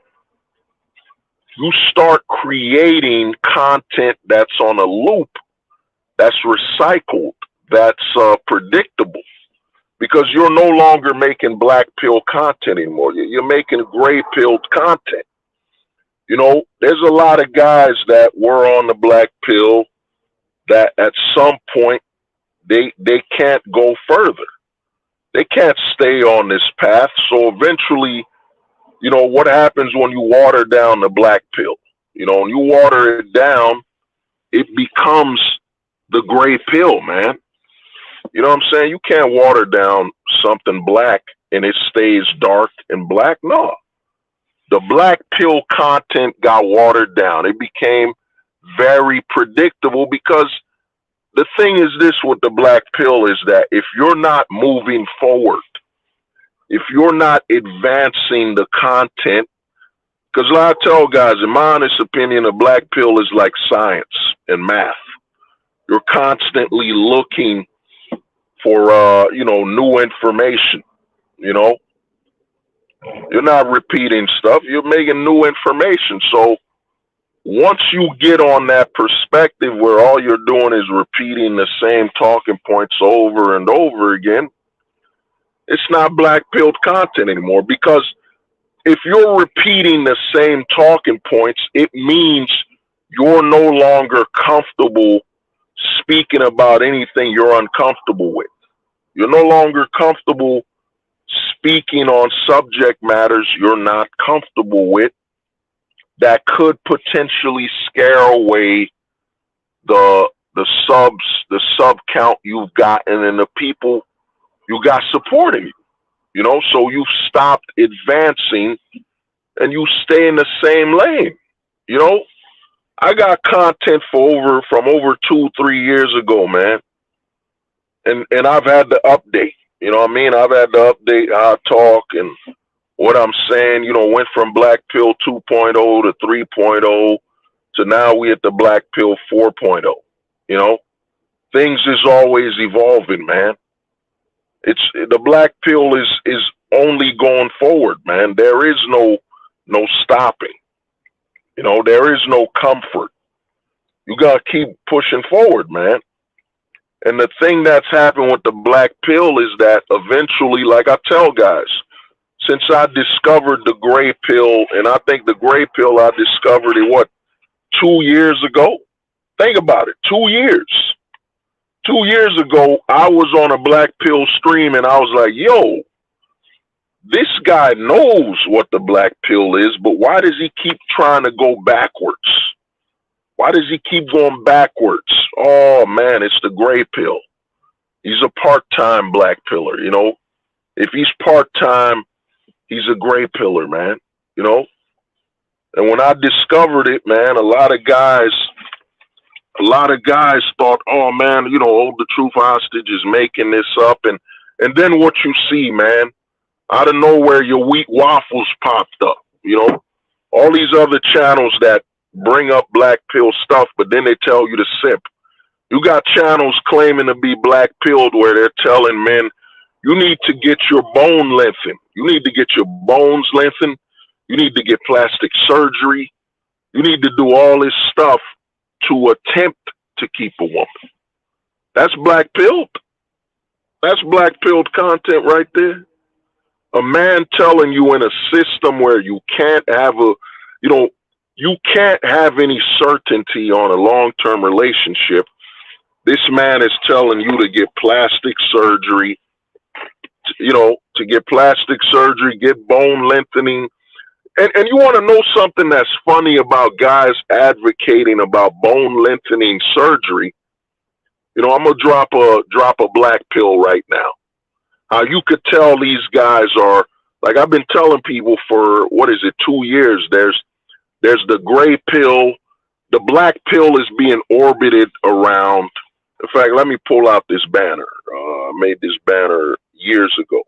you start creating content that's on a loop, that's recycled, that's predictable, because you're no longer making black pill content anymore. You're making gray pilled content. There's a lot of guys that were on the black pill that at some point they can't go further. They can't stay on this path. So eventually, what happens when you water down the black pill? When you water it down, it becomes the gray pill, man. You know what I'm saying? You can't water down something black and it stays dark and black. No. The black pill content got watered down. It became very predictable because the thing is this with the black pill is that if you're not moving forward, if you're not advancing the content, because I tell guys, in my honest opinion, a black pill is like science and math. You're constantly looking for, new information, you know. You're not repeating stuff. You're making new information. So once you get on that perspective where all you're doing is repeating the same talking points over and over again, it's not black pilled content anymore. Because if you're repeating the same talking points, it means you're no longer comfortable speaking about anything you're uncomfortable with. You're no longer comfortable speaking on subject matters you're not comfortable with that could potentially scare away the sub count you've gotten and the people you got supporting you. So you stopped advancing and you stay in the same lane. I got content from over 2-3 years ago, man. And I've had to update. You know what I mean? I've had to update how I talk and what I'm saying. Went from Black Pill 2.0 to 3.0 to now we at the Black Pill 4.0. Things is always evolving, man. It's the Black Pill is only going forward, man. There is no stopping. There is no comfort. You gotta keep pushing forward, man. And the thing that's happened with the black pill is that eventually, like I tell guys, since I discovered the gray pill, and I think the gray pill I discovered it, 2 years ago? Think about it, 2 years. 2 years ago, I was on a black pill stream and I was like, yo, this guy knows what the black pill is, but why does he keep trying to go backwards? Why does he keep going backwards? Oh, man, it's the gray pill. He's a part-time black pillar, If he's part-time, he's a gray pillar, man, And when I discovered it, man, a lot of guys thought, oh, man, the Truth Hostage is making this up. And then what you see, man, out of nowhere, your wheat waffles popped up, All these other channels that bring up black pill stuff, but then they tell you to sip. You got channels claiming to be black pilled where they're telling men, you need to get your bone lengthened. You need to get your bones lengthened. You need to get plastic surgery. You need to do all this stuff to attempt to keep a woman. That's black pilled. That's black pilled content right there. A man telling you in a system where you can't have you can't have any certainty on a long-term relationship. This man is telling you to get plastic surgery, to get plastic surgery, get bone lengthening. And you want to know something that's funny about guys advocating about bone lengthening surgery? I'm going to drop a black pill right now. How you could tell these guys are, like I've been telling people for, 2 years, there's the gray pill. The black pill is being orbited around. In fact, let me pull out this banner. I made this banner years ago.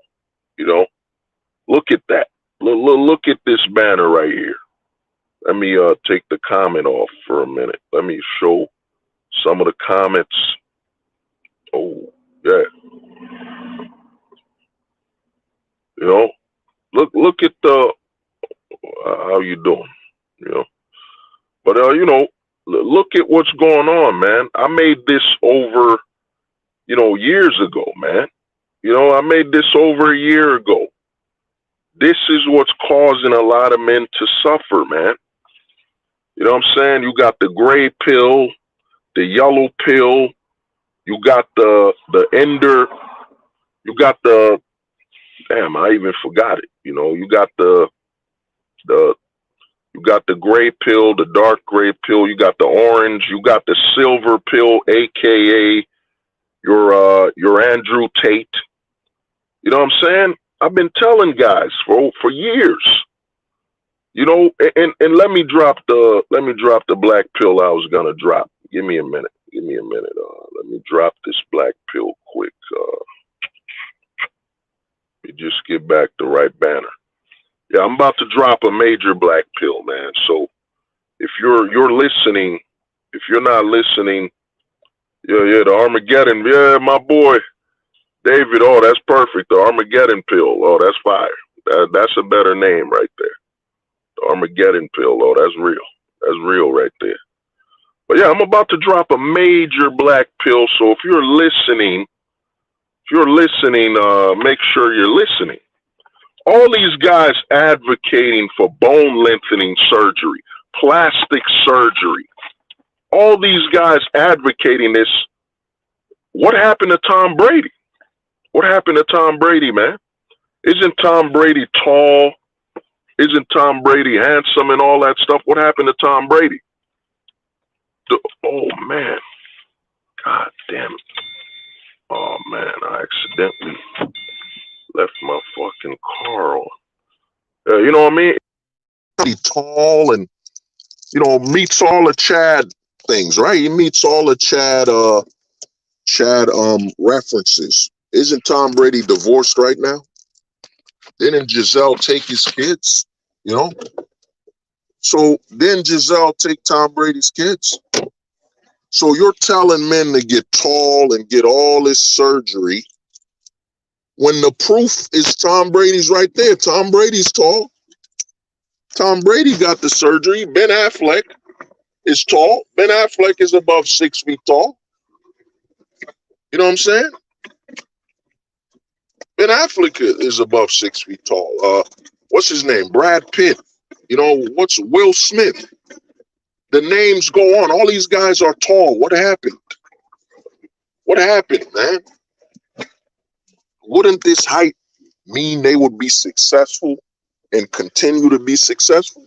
Look at that. Look at this banner right here. Let me take the comment off for a minute. Let me show some of the comments. Oh, yeah. Look at the how you doing. But look at what's going on, man. I made this over, years ago, man. I made this over a year ago. This is what's causing a lot of men to suffer, man. You know what I'm saying? You got the gray pill, the yellow pill, you got the ender, you got the Damn, I even forgot it. You know, the you got the gray pill, the dark gray pill. You got the orange. You got the silver pill, aka your Andrew Tate. You know what I'm saying? I've been telling guys for years. You know, and let me drop the black pill I was gonna drop. Give me a minute. Give me a minute. Let me drop this black pill quick. Let me just get back the right banner. Yeah, I'm about to drop a major black pill, man. So if you're listening, if you're not listening, yeah, the Armageddon, yeah, my boy David. Oh, that's perfect. The Armageddon pill. Oh, that's fire. That's a better name right there. The Armageddon pill. Oh, that's real. That's real right there. But yeah, I'm about to drop a major black pill. So if you're listening, make sure you're listening. All these guys advocating for bone lengthening surgery, plastic surgery, all these guys advocating this. What happened to Tom Brady? What happened to Tom Brady, man? Isn't Tom Brady tall? Isn't Tom Brady handsome and all that stuff? What happened to Tom Brady? Oh, man. God damn it. Oh, man, I accidentally left my fucking car on. You know what I mean? He's tall and, you know, meets all the Chad things, right? He meets all the Chad references. Isn't Tom Brady divorced right now? Didn't Giselle take his kids? You know? So didn't Giselle take Tom Brady's kids? So you're telling men to get tall and get all this surgery when the proof is Tom Brady's right there. Tom Brady's tall. Tom Brady got the surgery. Ben Affleck is tall. Ben Affleck is above 6 feet tall. You know what I'm saying? Ben Affleck is above 6 feet tall. What's his name? Brad Pitt. You know, what's Will Smith? The names go on. All these guys are tall. What happened? What happened, man? Wouldn't this height mean they would be successful and continue to be successful?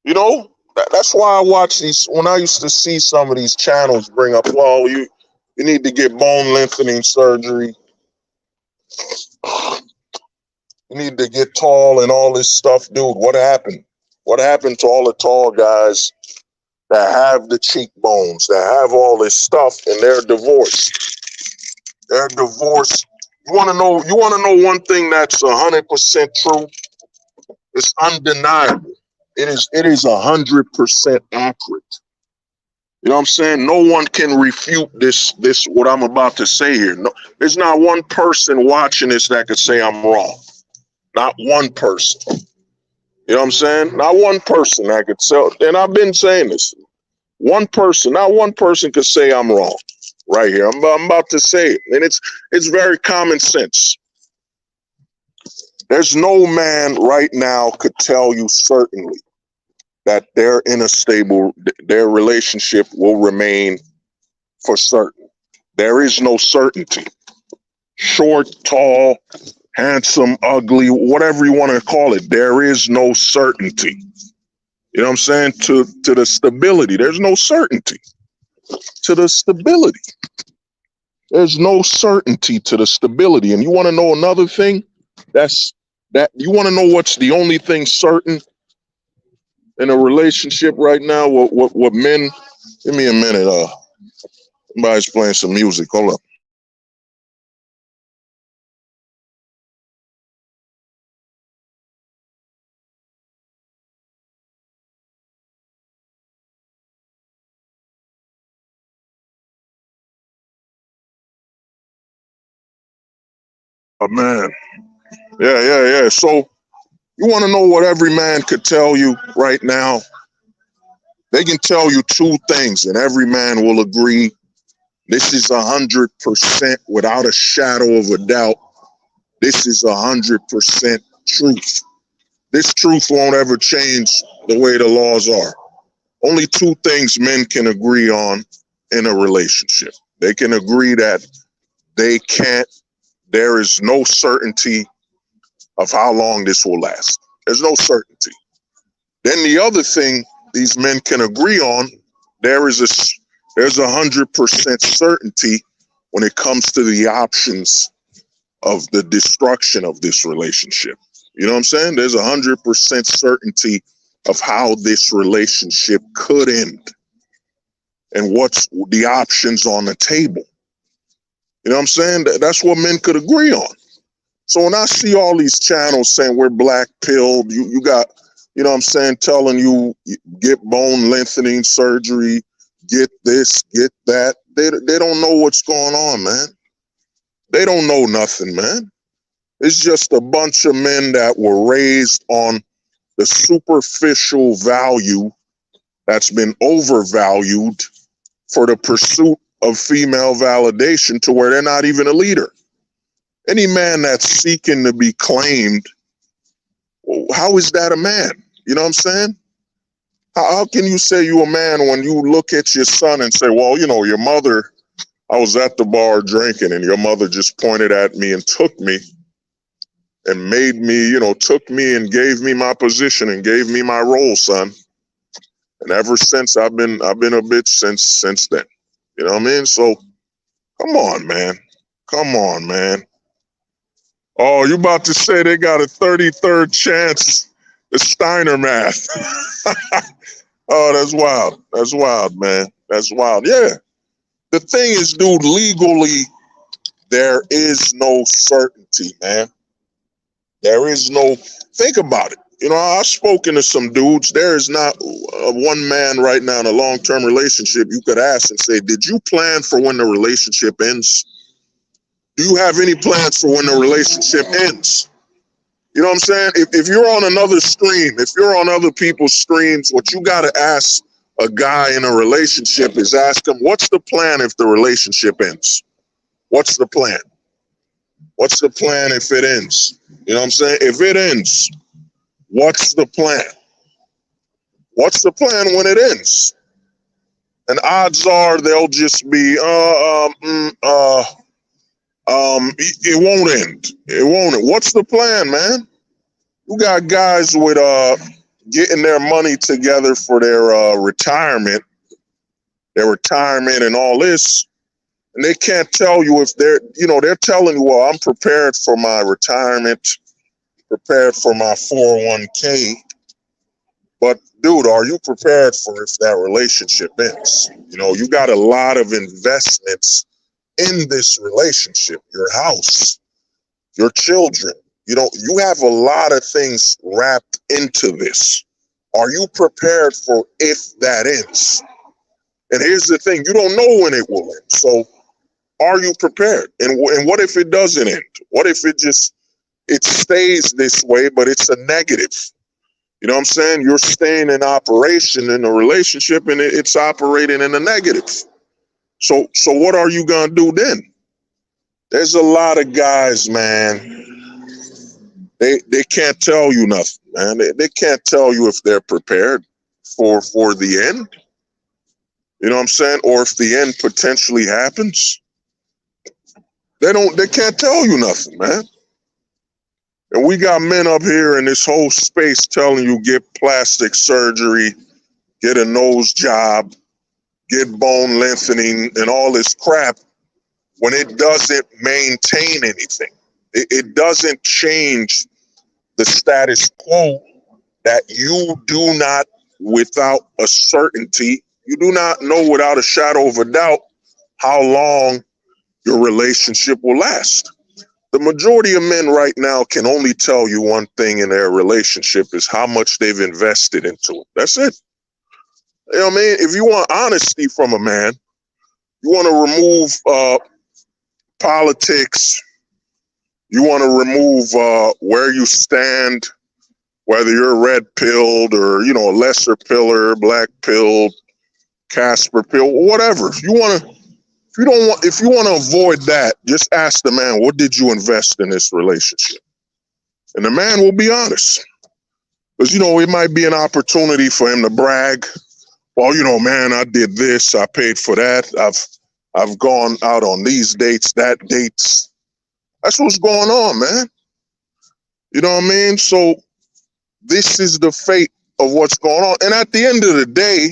You know, that's why I watch these. When I used to see some of these channels bring up, well, you need to get bone lengthening surgery. You need to get tall and all this stuff, dude. What happened? What happened to all the tall guys that have the cheekbones, that have all this stuff, and they're divorced? They're divorced. You want to know? You want to know one thing that's 100% true? It's undeniable. It is 100% accurate. You know what I'm saying? No one can refute this what I'm about to say here. No, there's not one person watching this that could say I'm wrong. Not one person. You know what I'm saying? Not one person that could tell. And I've been saying this. Not one person could say I'm wrong. Right here, I'm about to say it, and it's very common sense. There's no man right now could tell you certainly that they're in a stable, their relationship will remain for certain. There is no certainty. Short, tall, handsome, ugly, whatever you want to call it, there is no certainty. You know what I'm saying? To the stability, there's no certainty. To the stability. There's no certainty to the stability. And you want to know another thing? You want to know what's the only thing certain in a relationship right now? What men? Give me a minute. Somebody's playing some music. Hold up. Oh man. Yeah. So you want to know what every man could tell you right now? They can tell you two things, and every man will agree. This is 100% without a shadow of a doubt. This is 100% truth. This truth won't ever change the way the laws are. Only two things men can agree on in a relationship. They can agree that they can't there is no certainty of how long this will last. There's no certainty. Then the other thing these men can agree on, there's 100% certainty when it comes to the options of the destruction of this relationship. You know what I'm saying? There's 100% certainty of how this relationship could end and what's the options on the table. You know what I'm saying? That's what men could agree on. So when I see all these channels saying we're black pilled, you got, you know what I'm saying, telling you get bone lengthening surgery, get this, get that. They don't know what's going on, man. They don't know nothing, man. It's just a bunch of men that were raised on the superficial value that's been overvalued for the pursuit of female validation to where they're not even a leader. Any man that's seeking to be claimed, how is that a man? You know what I'm saying? How can you say you a man when you look at your son and say, well, you know, your mother, I was at the bar drinking and your mother just pointed at me and took me and made me, you know, took me and gave me my position and gave me my role, son. And ever since I've been a bitch since then. You know what I mean? So come on, man. Come on, man. Oh, you about to say they got a 33rd chance? It's Steiner math. Oh, that's wild. That's wild, man. That's wild. Yeah. The thing is, dude, legally, there is no certainty, man. There is no, think about it. You know, I've spoken to some dudes. There is not one man right now in a long-term relationship you could ask and say, did you plan for when the relationship ends? Do you have any plans for when the relationship ends? You know what I'm saying? If you're on another stream, if you're on other people's streams, what you got to ask a guy in a relationship is ask him, what's the plan if the relationship ends? What's the plan? What's the plan if it ends? You know what I'm saying? If it ends, what's the plan? What's the plan when it ends? And odds are they'll just be, it won't end. It won't. What's the plan, man? You got guys with getting their money together for their retirement and all this, and they can't tell you if they're telling you, well, I'm prepared for my retirement, prepared for my 401k, but dude, are you prepared for if that relationship ends? You know, you got a lot of investments in this relationship, your house, your children. You know, you have a lot of things wrapped into this. Are you prepared for if that ends? And here's the thing, you don't know when it will end. So are you prepared? And what if it doesn't end? What if it stays this way, but it's a negative? You know what I'm saying? You're staying in operation in a relationship and it's operating in a negative. So what are you going to do then? There's a lot of guys, man. They can't tell you nothing, man. They can't tell you if they're prepared for the end. You know what I'm saying? Or if the end potentially happens. They can't tell you nothing, man. And we got men up here in this whole space telling you get plastic surgery, get a nose job, get bone lengthening and all this crap when it doesn't maintain anything. It doesn't change the status quo that you do not, without a certainty, you do not know without a shadow of a doubt how long your relationship will last. The majority of men right now can only tell you one thing in their relationship is how much they've invested into it. That's it. You know what I mean? If you want honesty from a man, you want to remove politics, you want to remove where you stand, whether you're red-pilled or, you know, lesser pillar, black-pilled, Casper pill, whatever. If you want to avoid that, just ask the man, what did you invest in this relationship? And the man will be honest. Because, you know, it might be an opportunity for him to brag. Well, you know, man, I did this, I paid for that, I've gone out on these dates, that dates. That's what's going on, man. You know what I mean? So this is the fate of what's going on. And at the end of the day,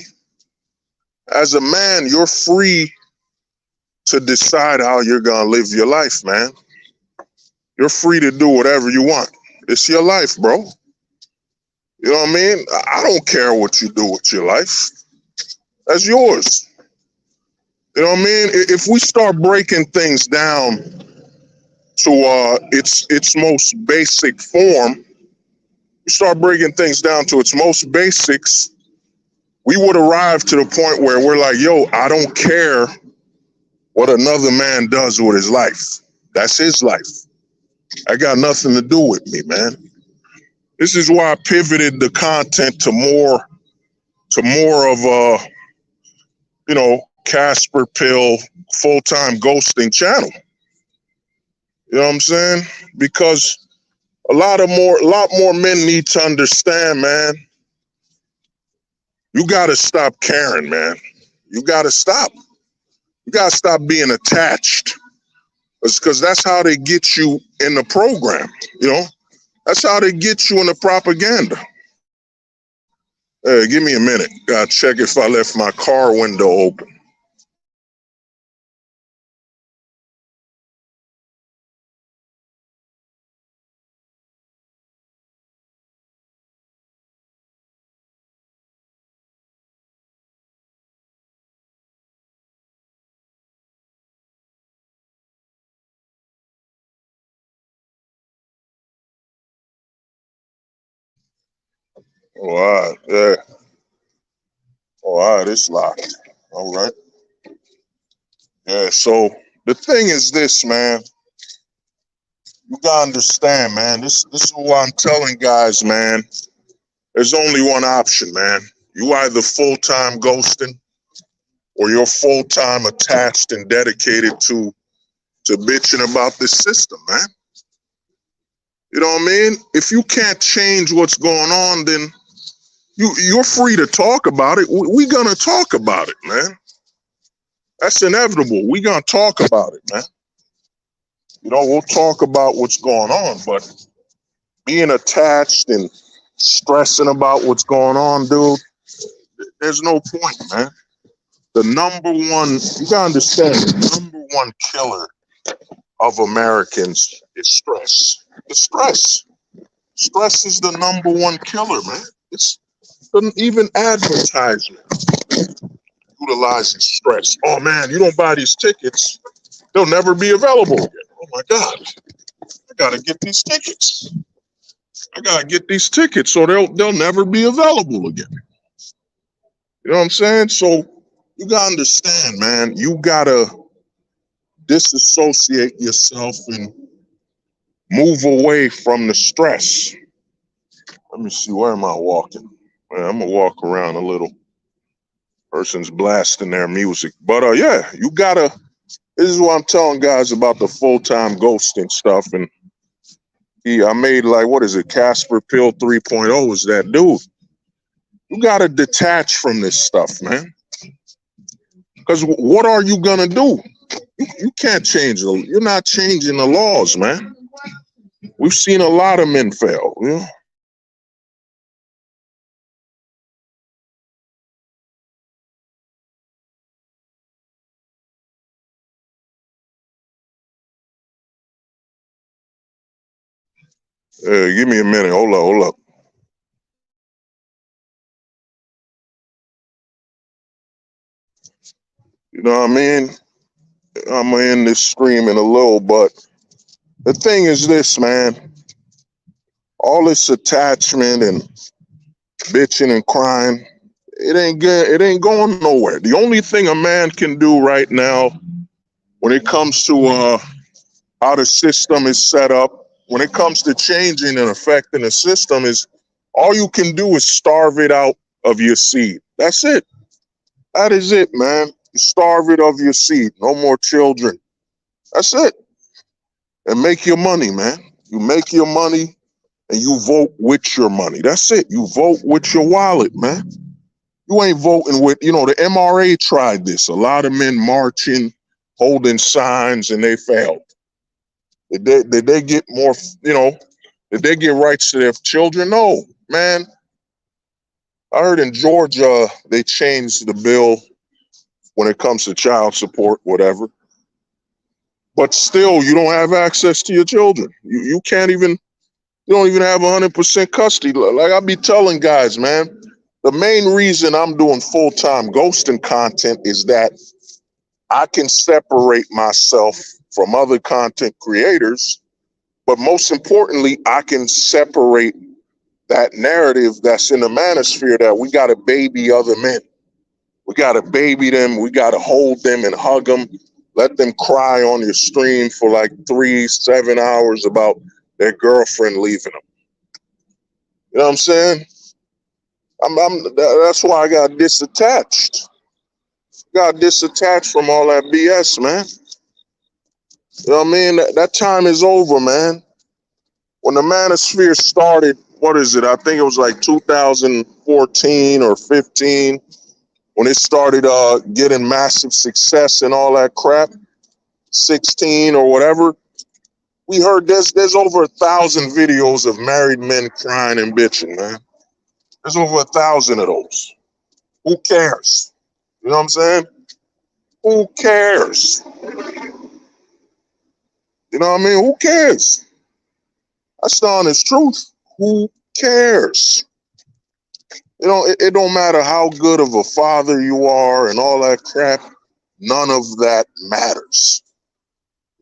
as a man, you're free to decide how you're going to live your life, man. You're free to do whatever you want. It's your life, bro. You know what I mean? I don't care what you do with your life. That's yours. You know what I mean? If we start breaking things down to its most basic form, we start breaking things down to its most basics, we would arrive to the point where we're like, yo, I don't care what another man does with his life. That's his life. I got nothing to do with me, man. This is why I pivoted the content to more of Casper Pill full-time ghosting channel. You know what I'm saying? Because a lot more men need to understand, man. You gotta stop caring, man. You gotta stop. You gotta stop being attached. Because that's how they get you in the program, you know? That's how they get you in the propaganda. Hey, give me a minute. Gotta check if I left my car window open. All right, yeah. All right, it's locked. All right. Yeah, so the thing is this, man. You gotta understand, man. This is what I'm telling guys, man. There's only one option, man. You either full-time ghosting or you're full-time attached and dedicated to bitching about this system, man. You know what I mean? If you can't change what's going on, then you're free to talk about it. We're gonna talk about it, man. That's inevitable. We're gonna talk about it, man. You know, we'll talk about what's going on, but being attached and stressing about what's going on, dude, there's no point, man. The number one, you gotta understand, the number one killer of Americans is stress. It's stress. Stress is the number one killer, man. It's even advertisement utilizing stress. Oh man, you don't buy these tickets, they'll never be available again. Oh my God, I gotta get these tickets. I gotta get these tickets so they'll never be available again. You know what I'm saying? So you gotta understand, man. You gotta disassociate yourself and move away from the stress. Let me see, where am I walking? Man, I'm gonna walk around a little. Person's blasting their music. But yeah, you gotta, this is what I'm telling guys about the full-time ghosting stuff. And I made like, what is it? Casper Pill 3.0 is that dude. You gotta detach from this stuff, man. Because what are you gonna do? You can't change you're not changing the laws, man. We've seen a lot of men fail, you know? Give me a minute. Hold up. You know what I mean? I'm gonna end this stream in a little, but the thing is this, man. All this attachment and bitching and crying, it ain't good. It ain't going nowhere. The only thing a man can do right now, when it comes to how the system is set up, when it comes to changing and affecting the system, is all you can do is starve it out of your seed. That's it. That is it, man. Starve it of your seed. No more children. That's it. And make your money, man. You make your money and you vote with your money. That's it. You vote with your wallet, man. You ain't voting with, the MRA tried this. A lot of men marching, holding signs, and they failed. Did they get more, you know, did they get rights to their children? No, man. I heard in Georgia they changed the bill when it comes to child support, whatever. But still, you don't have access to your children. You can't even, you don't even have 100% custody. Like I be telling guys, man, the main reason I'm doing full-time ghosting content is that I can separate myself from other content creators, but most importantly, I can separate that narrative that's in the manosphere that we got to baby other men. We got to baby them. We got to hold them and hug them. Let them cry on your stream for like 7 hours about their girlfriend leaving them. You know what I'm saying? That's why I got disattached. Got disattached from all that BS, man. You know what I mean? That time is over, man. When the manosphere started, what is it? I think it was like 2014 or 15 when it started getting massive success and all that crap. 16 or whatever. We heard there's over 1,000 videos of married men crying and bitching, man. There's over 1,000 of those. Who cares? You know what I'm saying? Who cares? You know what I mean? Who cares? That's the honest truth. Who cares? You know, it don't matter how good of a father you are and all that crap. None of that matters.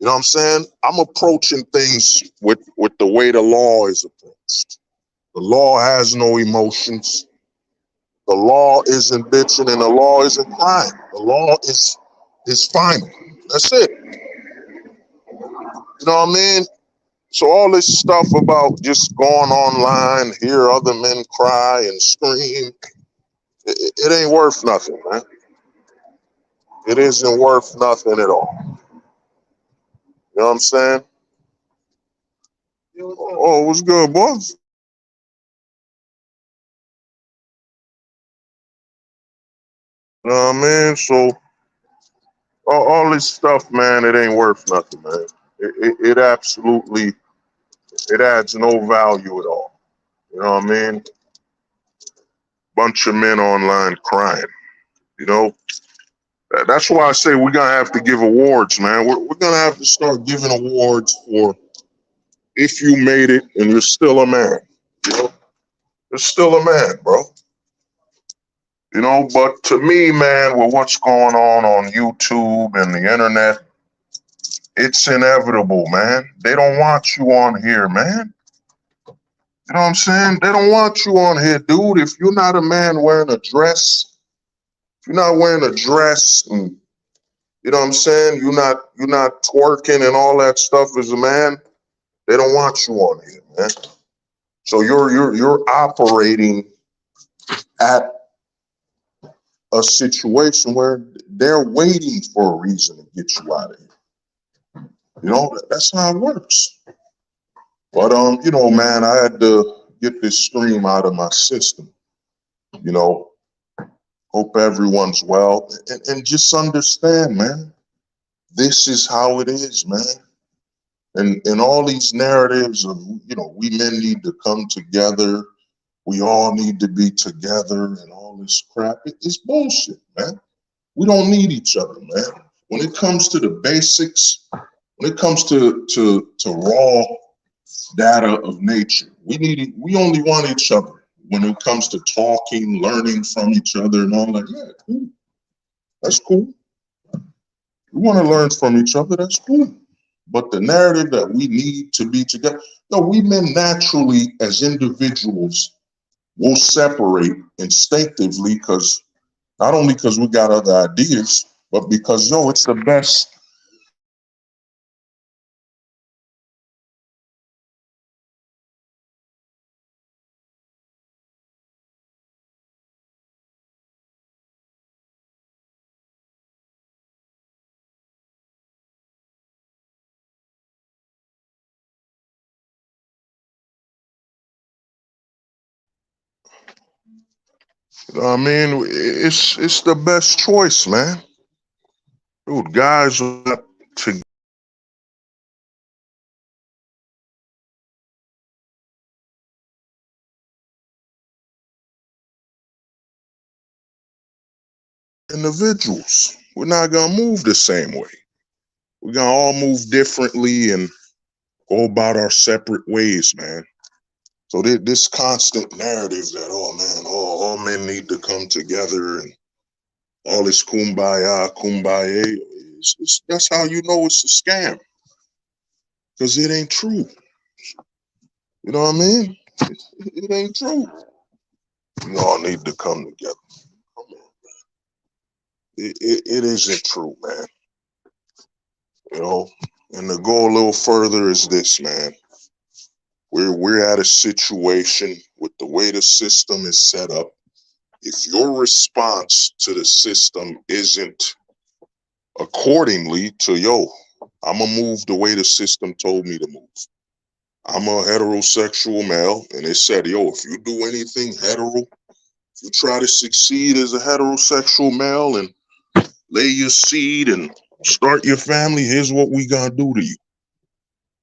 You know what I'm saying? I'm approaching things with the way the law is approached. The law has no emotions. The law isn't bitching and the law isn't crying. The law is final. That's it. You know what I mean? So all this stuff about just going online, hear other men cry and scream, it ain't worth nothing, man. It isn't worth nothing at all. You know what I'm saying? Oh, what's good, boss? You know what I mean? So all this stuff, man, it ain't worth nothing, man. It absolutely, it adds no value at all. You know what I mean? Bunch of men online crying. You know, that's why I say we're gonna have to give awards, man. We're gonna have to start giving awards for if you made it and you're still a man. You know, you're still a man, bro. You know, but to me, man, with what's going on YouTube and the internet, it's inevitable, man. They don't want you on here, man. You know what I'm saying? They don't want you on here, dude. If you're not a man wearing a dress, if you're not wearing a dress and you know what I'm saying, you're not twerking and all that stuff as a man, they don't want you on here, man. So you're operating at a situation where they're waiting for a reason to get you out of here. You know, that's how it works. But you know, man, I had to get this stream out of my system. You know, hope everyone's well. And just understand, man, this is how it is, man. And all these narratives of, you know, we men need to come together. We all need to be together and all this crap. It's bullshit, man. We don't need each other, man. When it comes to the basics, when it comes to raw data of nature, we only want each other. When it comes to talking, learning from each other and all that, yeah, cool. That's cool. We want to learn from each other, that's cool. But the narrative that we need to be together, no, we men naturally as individuals will separate instinctively because not only because we got other ideas, but because, yo, it's the best. I mean, it's the best choice, man. Dude, guys are not together. individuals. We're not gonna move the same way. We're gonna all move differently and go about our separate ways, man. So this constant narrative that, oh man, all men need to come together and all this kumbaya, that's how you know it's a scam. Because it ain't true. You know what I mean? It ain't true. You all need to come together. Come on, man. It isn't true, man. You know, and to go a little further is this, man. We're at a situation with the way the system is set up. If your response to the system isn't accordingly to, I'm gonna move the way the system told me to move. I'm a heterosexual male, and it said, if you do anything hetero, if you try to succeed as a heterosexual male and lay your seed and start your family, here's what we gonna do to you.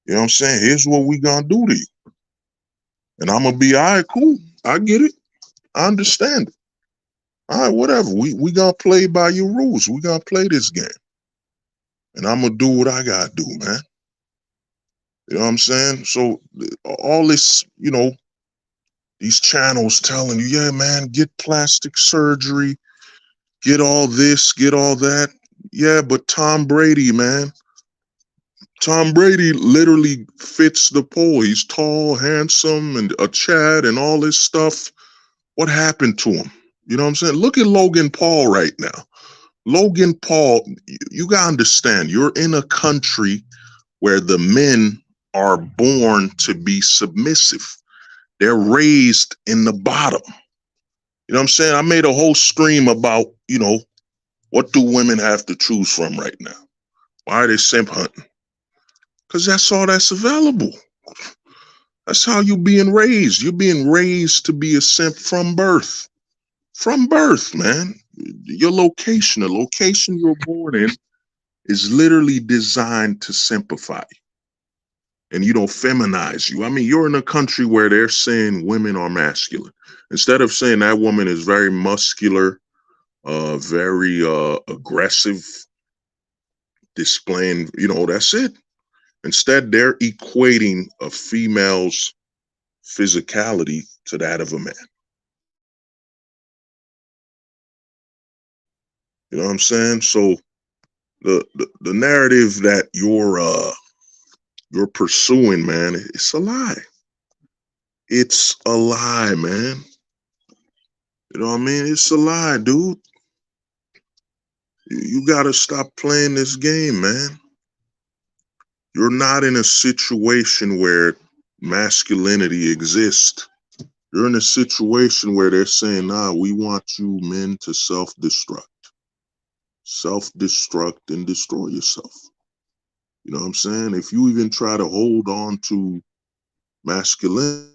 You know what I'm saying? Here's what we gonna do to you. And I'm gonna be, all right, cool. I get it. I understand it. All right, whatever. We gonna play by your rules. We gonna play this game. And I'm gonna do what I gotta do, man. You know what I'm saying? So all this, these channels telling you, yeah, man, get plastic surgery, get all this, get all that. Yeah, but Tom Brady, man. Tom Brady literally fits the poll. He's tall, handsome, and a Chad and all this stuff. What happened to him? You know what I'm saying? Look at Logan Paul right now. Logan Paul, you gotta understand, you're in a country where the men are born to be submissive. They're raised in the bottom. You know what I'm saying? I made a whole stream about, what do women have to choose from right now? Why are they simp hunting? Because that's all that's available. That's how you're being raised. You're being raised to be a simp from birth. From birth, man. Your location, the location you're born in, is literally designed to simplify you. And feminize you. I mean, you're in a country where they're saying women are masculine. Instead of saying that woman is very muscular, very aggressive, displaying, that's it. Instead, they're equating a female's physicality to that of a man. You know what I'm saying? So the narrative that you're pursuing, man, it's a lie. It's a lie, man. You know what I mean? It's a lie, dude. You gotta stop playing this game, man. You're not in a situation where masculinity exists. You're in a situation where they're saying, nah, we want you men to self-destruct. Self-destruct and destroy yourself. You know what I'm saying? If you even try to hold on to masculinity,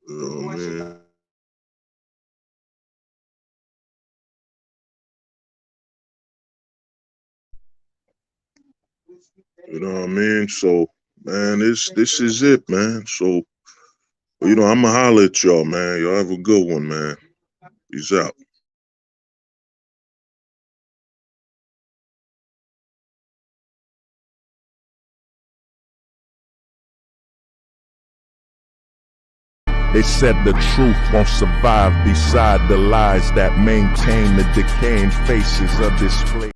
man. You know what I mean? So, man, this is it, man. So, I'ma holler at y'all, man. Y'all have a good one, man. Peace out. They said the truth won't survive beside the lies that maintain the decaying faces of this place.